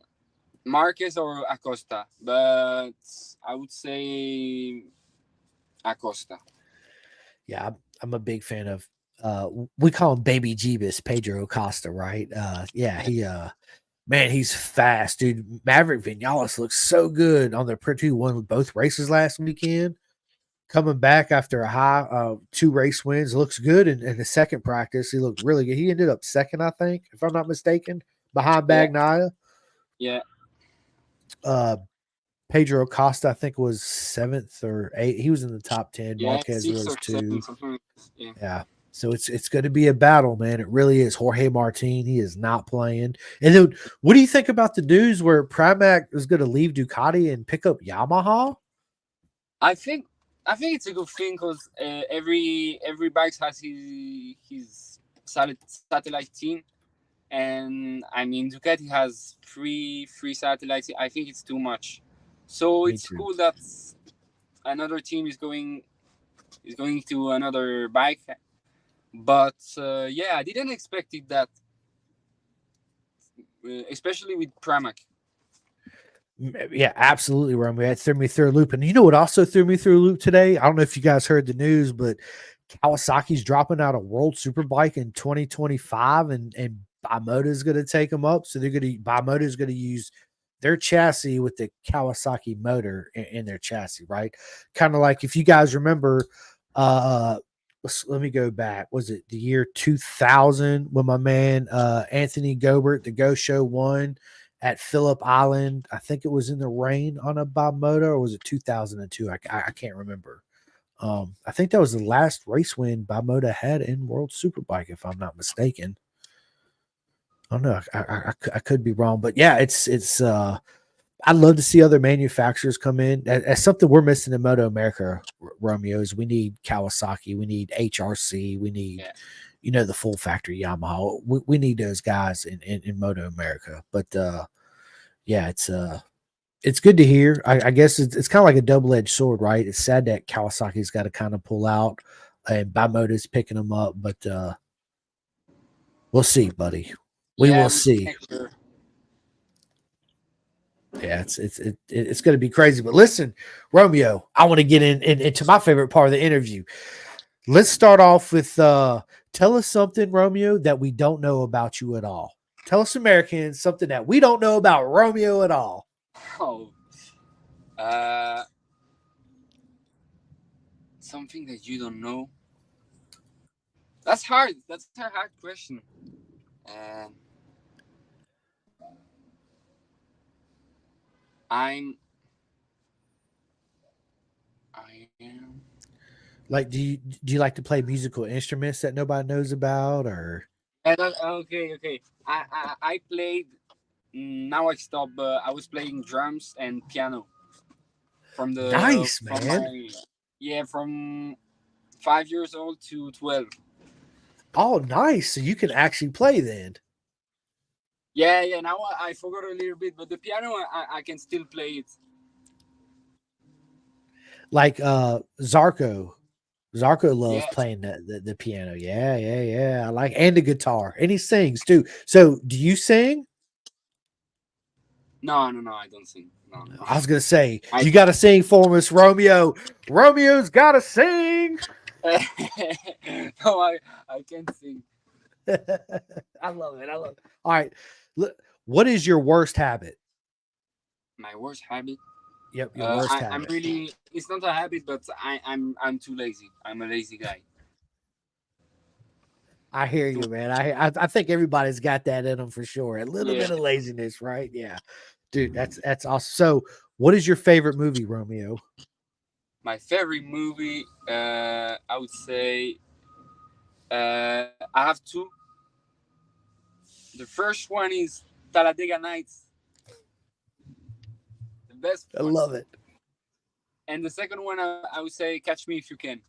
Marquez or Acosta, but I would say Acosta. Yeah, I'm a big fan of we call him Baby Jeebus, Pedro Acosta, right? Yeah, man, he's fast, dude. Maverick Vinales looks so good on the Pro 2, won both races last weekend. Coming back after a high 2 race wins, looks good. In the second practice, he looked really good. He ended up second, I think, if I'm not mistaken, behind Yeah, Bagnaia. yeah, Uh, Pedro Acosta, I think, was 7th or 8th. He was in the top 10. yeah. Marquez Six was or seven, 2. something like this. Yeah. Yeah. So it's going to be a battle, man. It really is. Jorge Martin, he is not playing. And then, what do you think about the news where Pramac is going to leave Ducati and pick up Yamaha? I think I think it's a good thing because every bike has his satellite team, and I mean Ducati has three satellites. I think it's too much, so Me it's too. cool that another team is going to another bike. But yeah, I didn't expect it that, especially with Pramac. Yeah, absolutely, Romeo. That threw me through a loop. And you know what also threw me through a loop today? I don't know if you guys heard the news, but Kawasaki's dropping out a World Superbike in 2025, and Bimoda is going to take them up. So Bimoda is going to use their chassis with the Kawasaki motor in their chassis, right? Kind of like if you guys remember, uh, let me go back. Was it the year 2000 when my man Anthony Gobert, the Go Show, won at Phillip Island? I think it was in the rain on a Bimoda, or was it 2002? I can't remember. I think that was the last race win Bimoda had in World Superbike, if I'm not mistaken. I don't know. I could be wrong, but yeah, it's. I'd love to see other manufacturers come in. That's something we're missing in Moto America, Romeo. Is we need Kawasaki, we need HRC, we need, the full factory Yamaha. We need those guys in Moto America. But yeah, it's good to hear. I guess it's kind of like a double-edged sword, right? It's sad that Kawasaki's got to kind of pull out and Bimoda's picking them up, but we'll see, buddy. We Yeah, will see. sure. Yeah, it's going to be crazy. But listen, Romeo, I want to get into my favorite part of the interview. Let's start off with tell us something, Romeo, that we don't know about you at all. Tell us, Americans, something that we don't know about Romeo at all. Oh, uh, something that you don't know. That's hard. That's a hard question. And I'm. I am. Like, do you like to play musical instruments that nobody knows about, or? Okay, okay. I played. Now I stopped. I was playing drums and piano Nice, from man. my from 5 years old to 12. Oh, nice. So you can actually play then. Yeah. Now I forgot a little bit, but the piano I can still play it. Like Zarko. Zarko loves Yeah. playing the piano. Yeah. I like, and the guitar. And he sings too. So do you sing? No, I don't sing. No. I was gonna say I you gotta sing for us, Romeo. Romeo's gotta sing. no, I can't sing. I love it. All right. What is your worst habit? My worst habit. Yep, your worst habit. I'm really. It's not a habit, but I'm too lazy. I'm a lazy guy. I hear you, man. I think everybody's got that in them for sure. A little bit of laziness, right? Yeah, dude, that's awesome. So, what is your favorite movie, Romeo? My favorite movie, I would say, I have two. The first one is Talladega Nights, the best I one. love it. And the second one, I would say, Catch Me If You Can.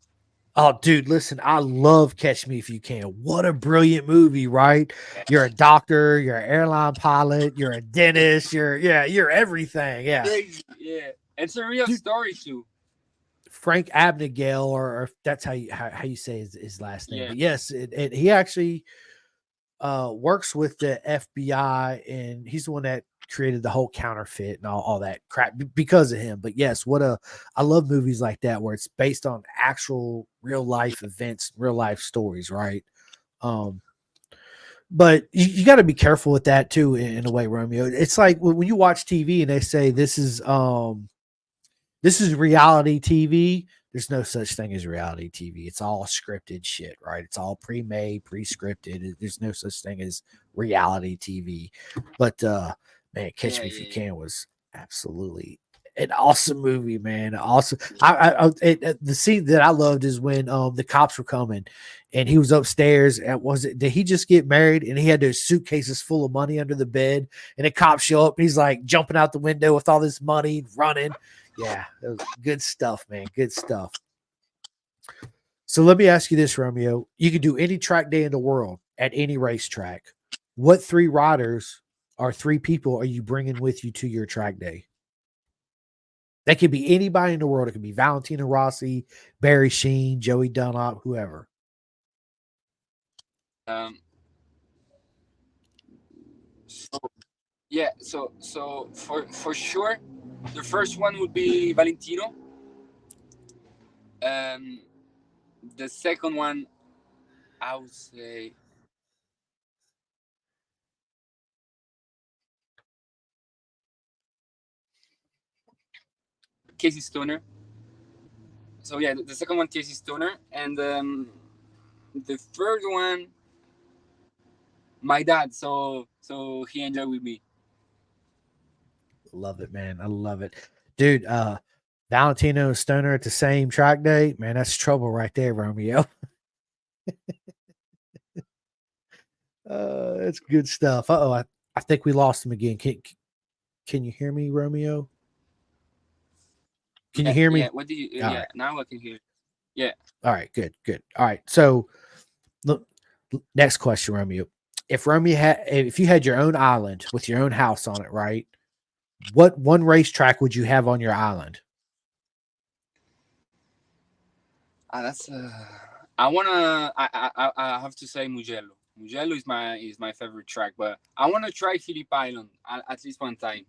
Oh, dude, listen, I love Catch Me If You Can. What a brilliant movie, right? You're a doctor, you're an airline pilot, you're a dentist, you're everything. Yeah. Crazy. Yeah. It's a real story too. Frank Abnegale, or if that's how you say his last name. Yeah. But yes, he actually works with the FBI, and he's the one that created the whole counterfeit and all that crap because of him. But yes, I love movies like that where it's based on actual real life events, real life stories, right? Um, but you got to be careful with that too, in a way, Romeo. It's like when you watch TV and they say this is reality TV. There's no such thing as reality TV. It's all scripted shit, right? It's all pre-made, pre-scripted. There's no such thing as reality TV. But man, Catch Yeah, Me If yeah, You yeah. Can was absolutely an awesome movie, man. Awesome. The scene that I loved is when the cops were coming, and he was upstairs. And did he just get married? And he had those suitcases full of money under the bed, and the cops show up. And he's like jumping out the window with all this money, running. Yeah, that was good stuff, man. Good stuff. So let me ask you this, Romeo. You could do any track day in the world at any racetrack. What three riders or three people are you bringing with you to your track day? That could be anybody in the world. It could be Valentino Rossi, Barry Sheen, Joey Dunlop, whoever. Um, so yeah, so for sure, the first one would be Valentino. Um, the second one, I would say Casey Stoner. So yeah, the second one, Casey Stoner, and the third one, my dad. So he enjoyed with me. Love it, man. I love it. Dude, Valentino and Stoner at the same track day. Man, that's trouble right there, Romeo. That's good stuff. I think we lost him again. Can you hear me, Romeo? Can you Yeah, hear yeah. me? What did you? All Yeah, right. now I can hear. Yeah. All right. Good. Good. All right. So, look, next question, Romeo. If you had your own island with your own house on it, right? What one racetrack would you have on your island? That's. I wanna. I have to say Mugello. Mugello is my favorite track, but I wanna try Phillip Island at least one time.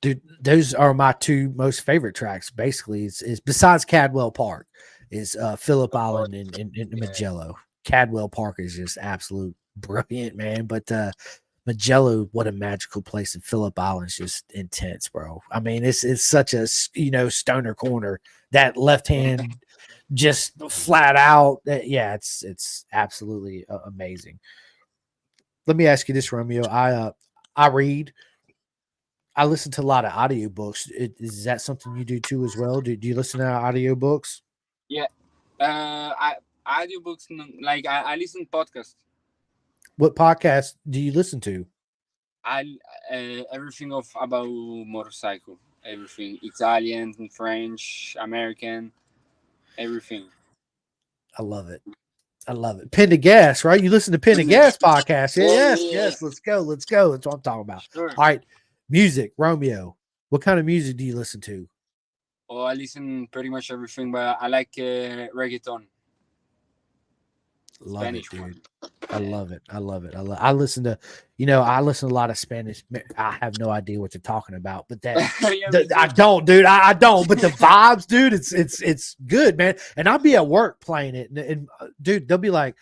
Dude, those are my two most favorite tracks. Basically, is besides Cadwell Park, is Phillip Of course. Island and Yeah. Magello. Cadwell Park is just absolute brilliant, man. But Magello, what a magical place, and Phillip Island's just intense, bro. I mean, it's such a stoner corner. That left hand just flat out. Yeah, it's absolutely amazing. Let me ask you this, Romeo. I read. I listen to a lot of audiobooks. Is that something you do too as well? Do you listen to audiobooks? Yeah. I audiobooks like I listen podcast. What podcast do you listen to? I everything of about motorcycle. Everything Italian, French, American, everything. I love it. I love it. Pin to Gas, right? You listen to Pin to Gas podcast. Yeah, Yeah, yes, yeah, yeah. yes. Let's go. Let's go. That's what I'm talking about. Sure. All right. Music, Romeo. What kind of music do you listen to? Oh, I listen pretty much everything, but I like reggaeton, Love it, Spanish dude. one. I Yeah. love it. I love it. I listen to, I listen to a lot of Spanish. I have no idea what they're talking about, but Yeah, me I too. don't, dude. I don't. But the vibes, dude, it's good, man. And I'll be at work playing it, and dude, they'll be like,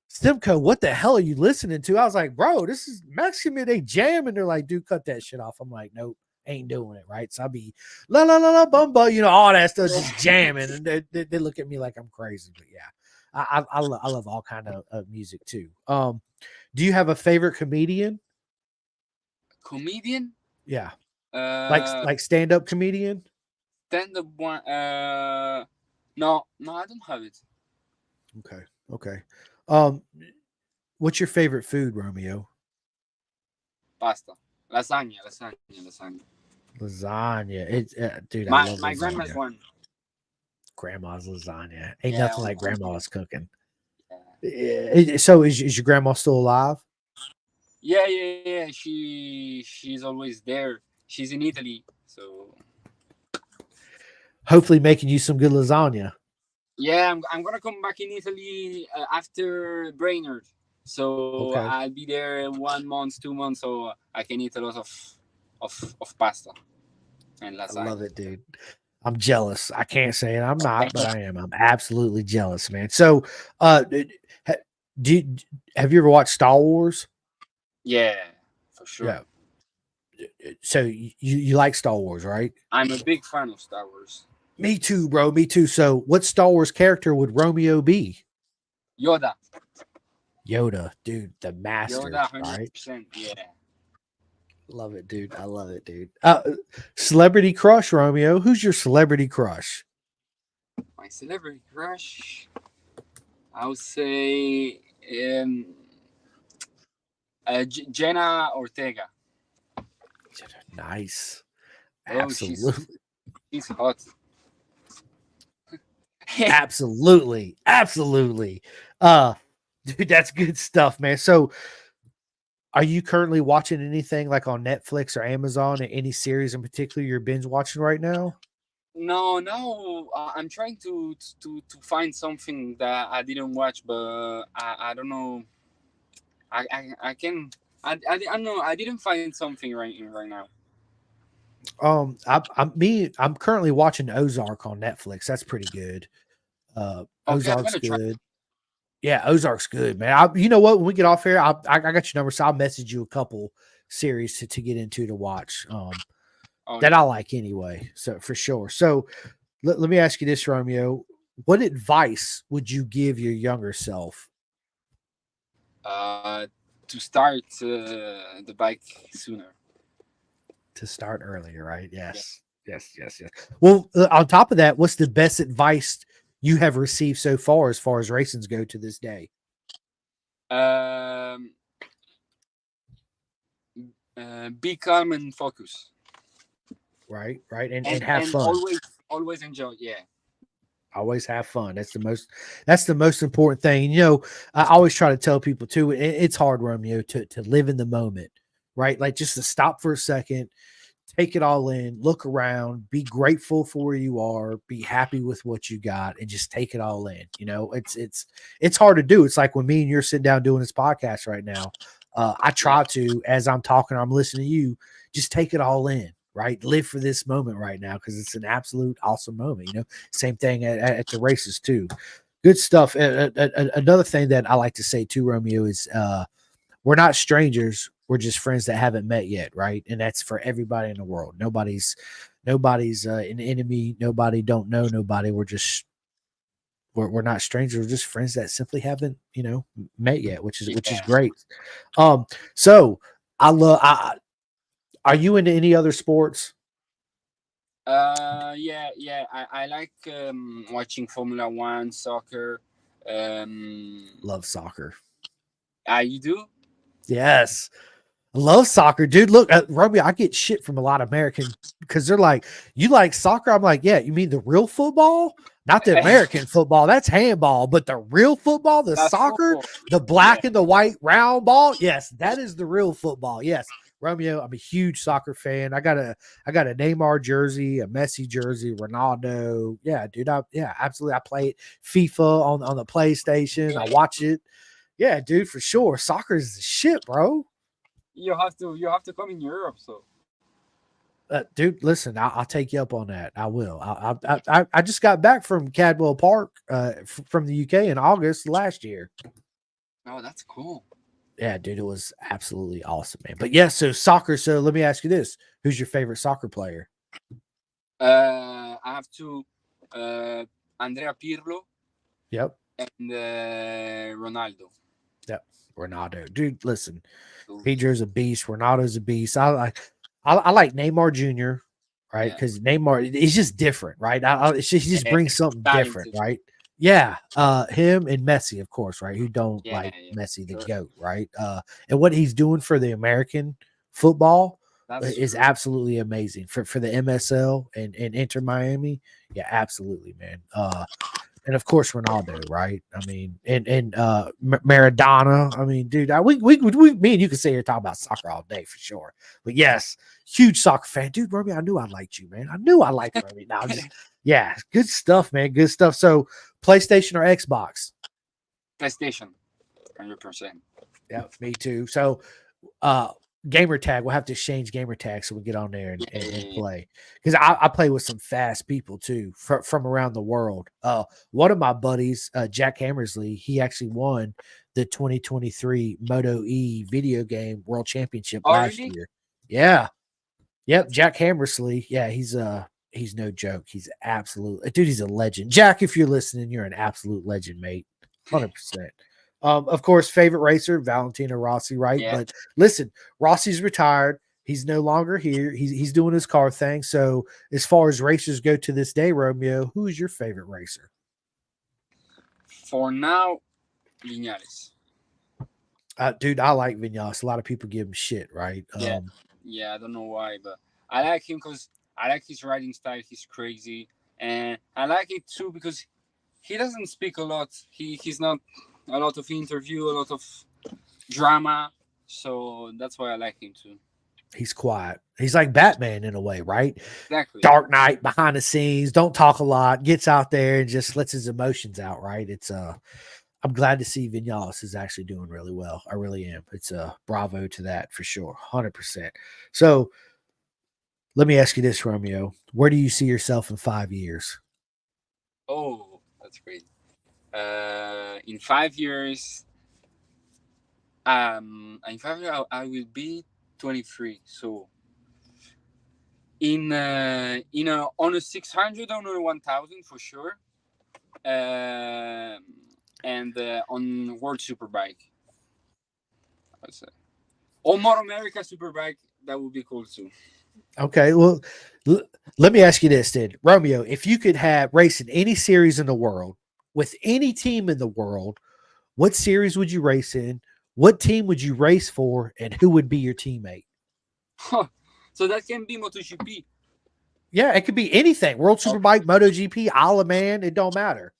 Stimco, what the hell are you listening to? I was like, bro, this is Mexican. They jam, and they're like, dude, cut that shit off. I'm like, nope, ain't doing it, right? So I'll be la la la la bumba, all that stuff, just jamming, and they look at me like I'm crazy. But yeah, I love all kind of music too. Do you have a favorite comedian? Comedian? Yeah, Uh, like stand up comedian. stand up one. No, no, I don't have it. Okay, okay. Um, what's your favorite food, Romeo? Pasta, lasagna, lasagna, lasagna. Lasagna. It's dude, I love My grandma's lasagna. one. Grandma's lasagna. Ain't Yeah, nothing like on grandma's cooking. yeah. So is your grandma still alive? Yeah, yeah, yeah. She's always there. She's in Italy, so Hopefully making you some good lasagna. yeah. I'm gonna come back in Italy after Brainerd. So Okay. I'll be there 1 month, 2 months, so I can eat a lot of pasta and I lasagna. love it, dude. I'm jealous. I can't say it. I'm not, but I am. I'm absolutely jealous, man. So, ha- do you, have you ever watched Star Wars? Yeah, for sure. Yeah. So you like Star Wars, right? I'm a big fan of Star Wars. Me too, bro. Me too. So, what Star Wars character would Romeo be? Yoda, Yoda, dude, the master, Yoda, hundred right? percent. Yeah. Love it, dude. I love it, dude. Celebrity crush, Romeo. Who's your celebrity crush? My celebrity crush, I would say, um, Jenna Ortega. Nice. Oh, Absolutely. she's hot. Absolutely. Absolutely. Uh, dude, that's good stuff, man. So, are you currently watching anything like on Netflix or Amazon, any series in particular you're binge watching right now? No, no. I'm trying to find something that I didn't watch, but I don't know. I can. I don't know. I didn't find something right now. I'm currently watching Ozark on Netflix. That's pretty good. Okay, I'm Ozark's gonna try. good. Yeah, Ozark's good, man. You know what? When we get off here, I got your number, so I'll message you a couple series to get into to watch. Oh That yeah. I like anyway. So for sure. So let me ask you this, Romeo. What advice would you give your younger self? Uh, to start the bike sooner. To start earlier, right? Yeah. Yes. Yes, yes, yes. Well, on top of that, what's the best advice you have received so far as racings go to this day? Um. Be calm and focus, Right, right, and and have fun. always enjoy. Yeah. Always have fun. That's the most important thing. And, I always try to tell people too, it's hard, Romeo, to live in the moment, right? Like just to stop for a second, take it all in, look around, be grateful for where you are, be happy with what you got, and just take it all in. It's hard to do. It's like when me and you're sitting down doing this podcast right now. I Yeah. try to, as I'm talking, I'm listening to you, just take it all in, right? Live for this moment right now because it's an absolute awesome moment. Same thing at the races too. Good stuff. Another thing that I like to say too, Romeo, is we're not strangers. We're just friends that haven't met yet, right? And that's for everybody in the world. Nobody's an enemy. Nobody don't know nobody. We're not strangers. We're just friends that simply haven't met yet, which is Yeah. great. Um, so I love. Are you into any other sports? Yeah, yeah. I like watching Formula One, soccer. Love soccer. You do? Yes. I love soccer, dude. Look, Romeo, I get shit from a lot of American because they're like, "You like soccer?" I'm like, "Yeah, you mean the real football, not the American football. That's handball, but the real football, the That's soccer, football. the Yeah, black and the white round ball. Yes, that is the real football. Yes, Romeo, I'm a huge soccer fan. I got a Neymar jersey, a Messi jersey, Ronaldo. Yeah, dude. Yeah, absolutely. I play it FIFA on the PlayStation. I yeah. watch it. Yeah, dude, for sure. Soccer is the shit, bro. You have to come in Europe. So Dude, listen, I'll take you up on that. I will. I just got back from Cadwell Park, from the UK in August last year. oh, that's cool. Yeah, dude, it was absolutely awesome, man. But yeah, so soccer. So let me ask you this: who's your favorite soccer player? I have to Andrea Pirlo Yep, and Ronaldo. yep, Ronaldo. Dude, listen, So, Pedro's a beast. Ronaldo's a beast. I like Neymar Jr. Right, yeah, because Neymar he's just different, right? He just yeah, brings something different, talented. right? Yeah, him and Messi, of course, right? Who don't Yeah, like yeah, Messi, the sure. goat, right? And what he's doing for the American football That's is true. absolutely amazing for the MSL and Inter Miami. Yeah, absolutely, man. And of course Ronaldo, right? I mean, and Maradona. I mean, dude, me and you can sit here talk about soccer all day for sure. But yes, huge soccer fan, dude. Romeo, I knew I liked you, man. I knew I liked Romeo. Now, yeah, good stuff, man. Good stuff. So, PlayStation or Xbox? PlayStation, 100%. Yeah, me too. So, gamer tag, we'll have to exchange gamer tag so we get on there and Yeah. play. Because I play with some fast people too from around the world. One of my buddies, Jack Hammersley, he actually won the 2023 Moto E video game world championship Oh, last really? year. Yeah. Yep, That's Jack Hammersley. Yeah, he's no joke. He's absolute dude, he's a legend. Jack, if you're listening, you're an absolute legend, mate. 100%. Of course, favorite racer, Valentino Rossi, right? yeah. But listen, Rossi's retired. He's no longer here. He's doing his car thing. So, as far as racers go to this day, Romeo, who is your favorite racer? For now, Vinales. Dude, I like Vinales. A lot of people give him shit, right? Yeah. Yeah, I don't know why, but I like him because I like his riding style. He's crazy, and I like it too because he doesn't speak a lot. He's not a lot of interview, a lot of drama. So that's why I like him too. He's quiet. He's like Batman in a way, right? Exactly. Dark Knight behind the scenes, don't talk a lot, gets out there and just lets his emotions out, right? I'm glad to see Vinales is actually doing really well. I really am. It's a bravo to that for sure. 100%. So let me ask you this, Romeo. Where do you see yourself in 5 years? Oh, that's great. In 5 years, I will be 23. So in on a 600, on a 1000 for sure. And on World Superbike, I'd say. Or MotoAmerica Superbike, that would be cool too. Okay, well, let me ask you this then, Romeo. If you could have race in any series in the world with any team in the world, what series would you race in? What team would you race for, and who would be your teammate? So that can be MotoGP. Yeah, it could be anything. World Superbike, MotoGP, Isle of Man, it don't matter.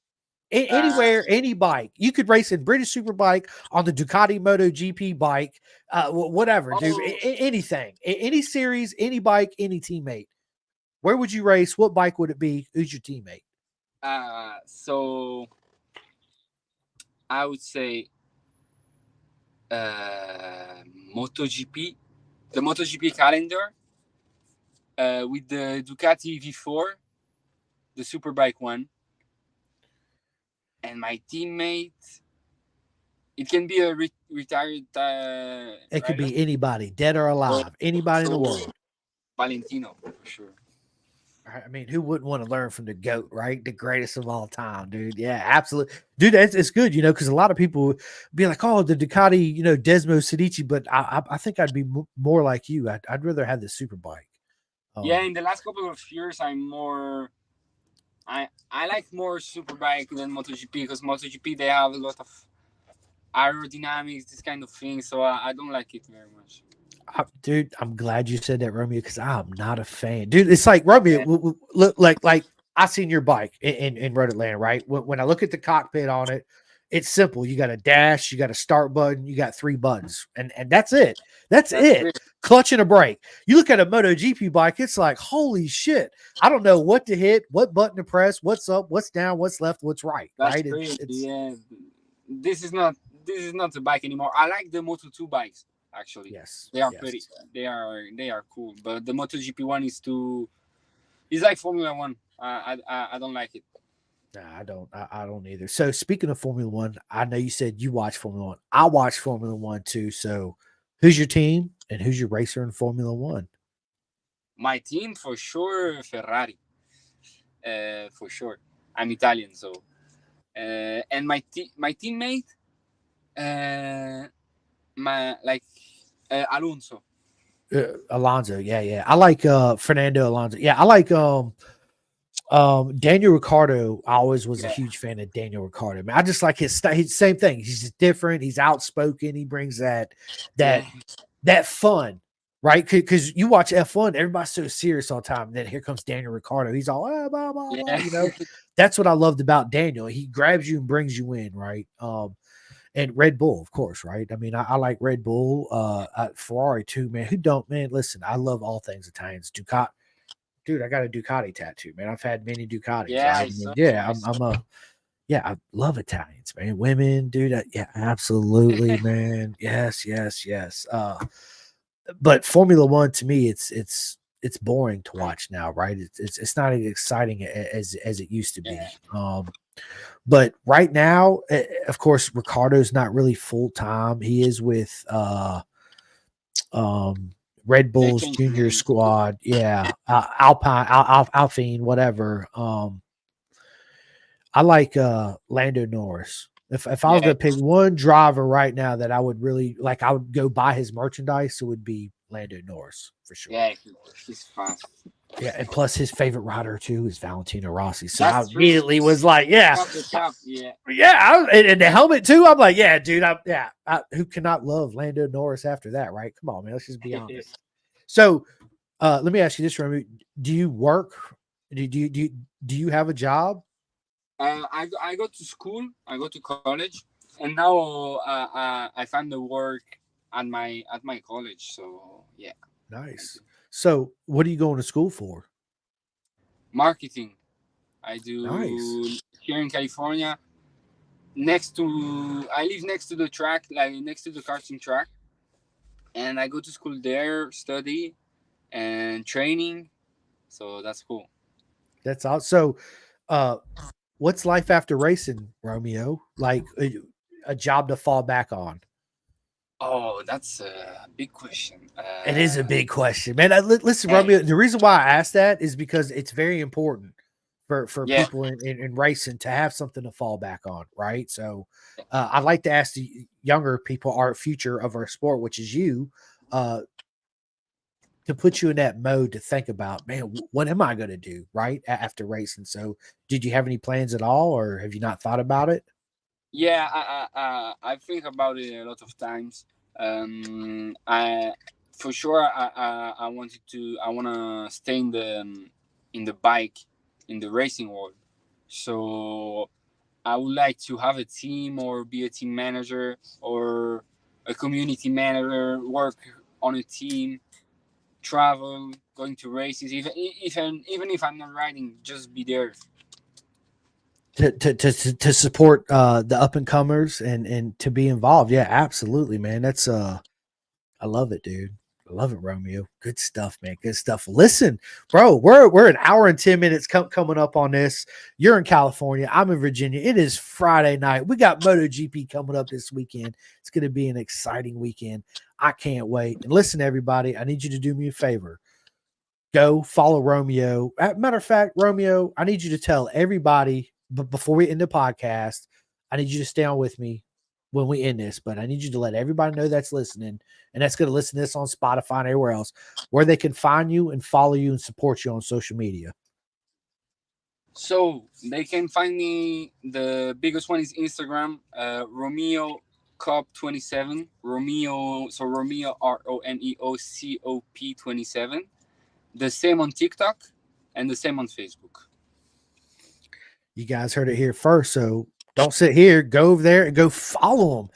Anywhere, any bike. You could race in British Superbike on the Ducati MotoGP bike, whatever, dude. Anything. Any series, any bike, any teammate. Where would you race? What bike would it be? Who's your teammate? So I would say MotoGP, the MotoGP calendar, with the Ducati V4, the Superbike one, and my teammate. It can be a retired It could rider. be anybody, dead or alive, anybody in the world. Valentino, for sure. I mean, who wouldn't want to learn from the GOAT, right? The greatest of all time, dude. Yeah, absolutely. Dude, it's good, because a lot of people be like, oh, the Ducati, Desmo Sedici, but I think I'd be more like you. I'd rather have the super bike. Yeah, in the last couple of years, I like more Superbike than MotoGP because MotoGP, they have a lot of aerodynamics, this kind of thing, so I don't like it very much. Dude, I'm glad you said that, Romeo, because I'm not a fan. Dude, it's like, Romeo, look like I seen your bike in Road Atlanta, right? When I look at the cockpit on it, it's simple. You got a dash, you got a start button, you got 3 buttons, and that's it. That's it. Clutch and a brake. You look at a MotoGP bike, it's like, holy shit. I don't know what to hit, what button to press, what's up, what's down, what's left, what's right. That's right? crazy. Yeah. This is not the bike anymore. I like the Moto2 bikes, actually. Yes. They are pretty. They are cool. But the MotoGP one is too. It's like Formula One. I don't like it. Nah, I don't either. So speaking of Formula One, I know you said you watch Formula One. I watch Formula One too. So who's your team and who's your racer in Formula One? My team for sure, Ferrari. For sure, I'm Italian, so. And my teammate, Alonso. Alonso, yeah. I like Fernando Alonso. Yeah, I like Daniel Ricciardo. I always was a huge fan of Daniel Ricciardo. Man, I just like his style. Same thing. He's just different. He's outspoken. He brings that fun, right? Because you watch F1, everybody's so serious all the time. And then here comes Daniel Ricciardo. He's all blah, blah, blah, That's what I loved about Daniel. He grabs you and brings you in, right? And Red Bull, of course, right? I mean, I like Red Bull, Ferrari too, man. Who don't, man? Listen, I love all things Italians. Ducati, dude, I got a Ducati tattoo, man. I've had many Ducatis. Yeah, Yeah, I love Italians, man. Women, dude. Yeah, absolutely, man. Yes, yes, yes. But Formula One to me, it's boring to watch now, right? It's not as exciting as it used to be. Yeah. But right now, of course, Ricardo's not really full time. He is with um Red They Bull's changed the junior name. squad. Yeah, Alpine, whatever. I like Lando Norris. If I was Yeah. gonna pick one driver right now that I would really like, I would go buy his merchandise. It would be Lando Norris for sure. Yeah. He's fast. Yeah, and plus his favorite rider too is Valentino Rossi. So I That's true. immediately was like, yeah, Top the top. Yeah. and the helmet too. I'm like, yeah, dude. Who cannot love Lando Norris after that, right? Come on, man. Let's just be honest. So, let me ask you this, Remy. Do you work? Do you have a job? I go to school. I go to college, and now I find the work at my college. So yeah, Nice. So, what are you going to school for? marketing. I Nice. do here in California. I live next to the track, like next to the karting track, and I go to school there, study and training. So that's cool. That's all. So, uh, what's life after racing, Romeo? Like a job to fall back on? Oh, that's a big question. It is a big question, man. Listen, Hey, Romeo. The reason why I asked that is because it's very important for yeah, people in racing to have something to fall back on, right? So, I'd like to ask the younger people, our future of our sport, which is you, uh, to put you in that mode to think about, man, what am I going to do right after racing? So, did you have any plans at all, or have you not thought about it? yeah. I think about it a lot of times. I for sure I wanted to. I wanna stay in the bike in the racing world. So I would like to have a team or be a team manager or a community manager, work on a team, travel, going to races, even if I'm not riding, just be there. To support the up and comers and to be involved. Yeah, absolutely, man. That's I love it, dude. I love it, Romeo. Good stuff, man. Good stuff. Listen, bro, we're an hour and 10 minutes coming up on this. You're in California. I'm in Virginia. It is Friday night. We got MotoGP coming up this weekend. It's going to be an exciting weekend. I can't wait. And listen, everybody, I need you to do me a favor. Go follow Romeo. Matter of fact, Romeo, I need you to tell everybody, but before we end the podcast, I need you to stay on with me when we end this, but I need you to let everybody know that's listening and that's going to listen to this on Spotify and everywhere else, where they can find you and follow you and support you on social media. So they can find me. The biggest one is Instagram, Romeo Cop 27. Romeo, so Romeo ROMEOCOP 27. The same on TikTok and the same on Facebook. You guys heard it here first. So don't sit here. Go over there and go follow him.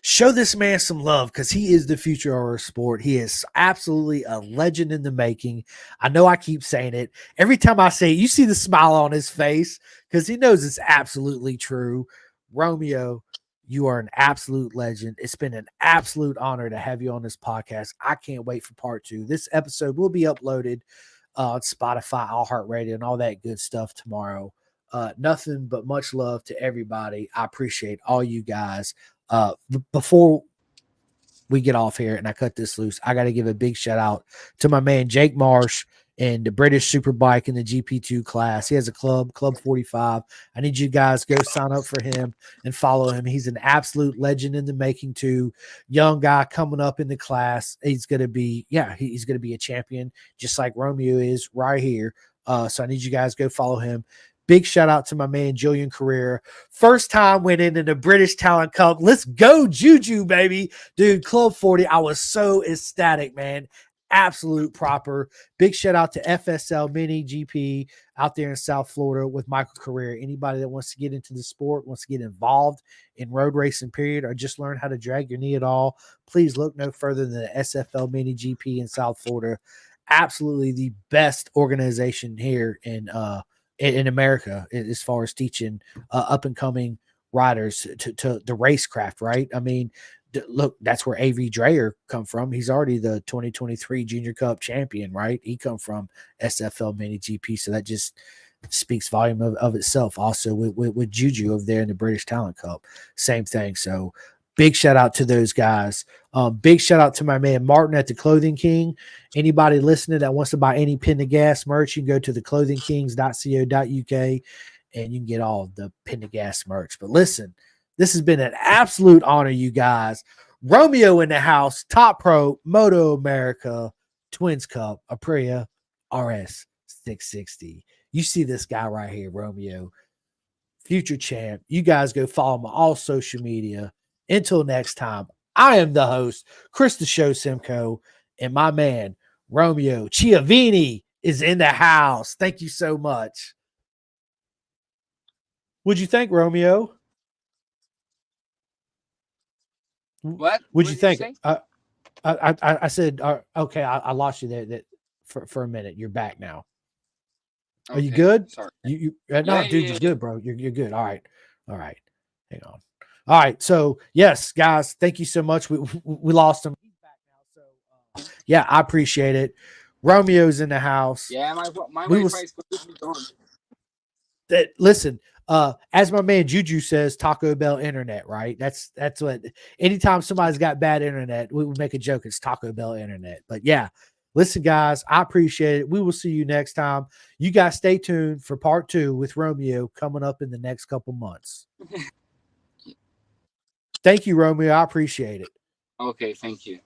Show this man some love because he is the future of our sport. He is absolutely a legend in the making. I know I keep saying it. Every time I say it, you see the smile on his face because he knows it's absolutely true. Romeo, you are an absolute legend. It's been an absolute honor to have you on this podcast. I can't wait for part two. This episode will be uploaded on Spotify, iHeartRadio, and all that good stuff tomorrow. Nothing but much love to everybody. I appreciate all you guys. Before we get off here and I cut this loose, I got to give a big shout out to my man Jake Marsh and the British Superbike in the GP2 class. He has a club, Club 45. I need you guys go sign up for him and follow him. He's an absolute legend in the making too. Young guy coming up in the class. He's going to be, he's going to be a champion just like Romeo is right here. So I need you guys go follow him. Big shout out to my man Julian Carrera. First time winning in the British Talent Cup. Let's go, Juju, baby. Dude, Club 40. I was so ecstatic, man. Absolute proper. Big shout out to FSL Mini GP out there in South Florida with Michael Carrera. Anybody that wants to get into the sport, wants to get involved in road racing, period, or just learn how to drag your knee at all, please look no further than the SFL Mini GP in South Florida. Absolutely the best organization here in in America as far as teaching up and coming riders to the racecraft, right? I mean, look, that's where AV Dreyer come from. He's already the 2023 Junior Cup champion, right? He come from SFL Mini GP, so that just speaks volume of itself. Also with Juju over there in the British Talent Cup, same thing. So big shout out to those guys. Big shout out to my man Martin at the Clothing King. Anybody listening that wants to buy any Pin to Gas merch, you can go to theclothingkings.co.uk and you can get all the Pin to Gas merch. But listen, this has been an absolute honor, you guys. Romeo in the house, Top Pro, MotoAmerica, Twins Cup, Aprilia, RS 660. You see this guy right here, Romeo, future champ. You guys go follow him on all social media. Until next time, I am the host, Chris the Show Simcoe, and my man, Romeo Chiavini, is in the house. Thank you so much. What'd you think, Romeo? What? What'd What you did you think? say? I said, okay, I lost you there for a minute. You're back now. Are you Okay, good? sorry. No, Yeah, dude, yeah, you're yeah. good, bro. You're good. All right. Hang on. All right. So yes, guys, thank you so much. We lost him. He's back now. So yeah, I appreciate it. Romeo's in the house. Yeah, my We Wi-Fi was is completely gone. that listen, as my man Juju says, Taco Bell internet, right? That's what anytime somebody's got bad internet, we would make a joke, it's Taco Bell internet. But yeah, listen, guys, I appreciate it. We will see you next time. You guys stay tuned for part 2 with Romeo coming up in the next couple months. Thank you, Romeo. I appreciate it. Okay, thank you.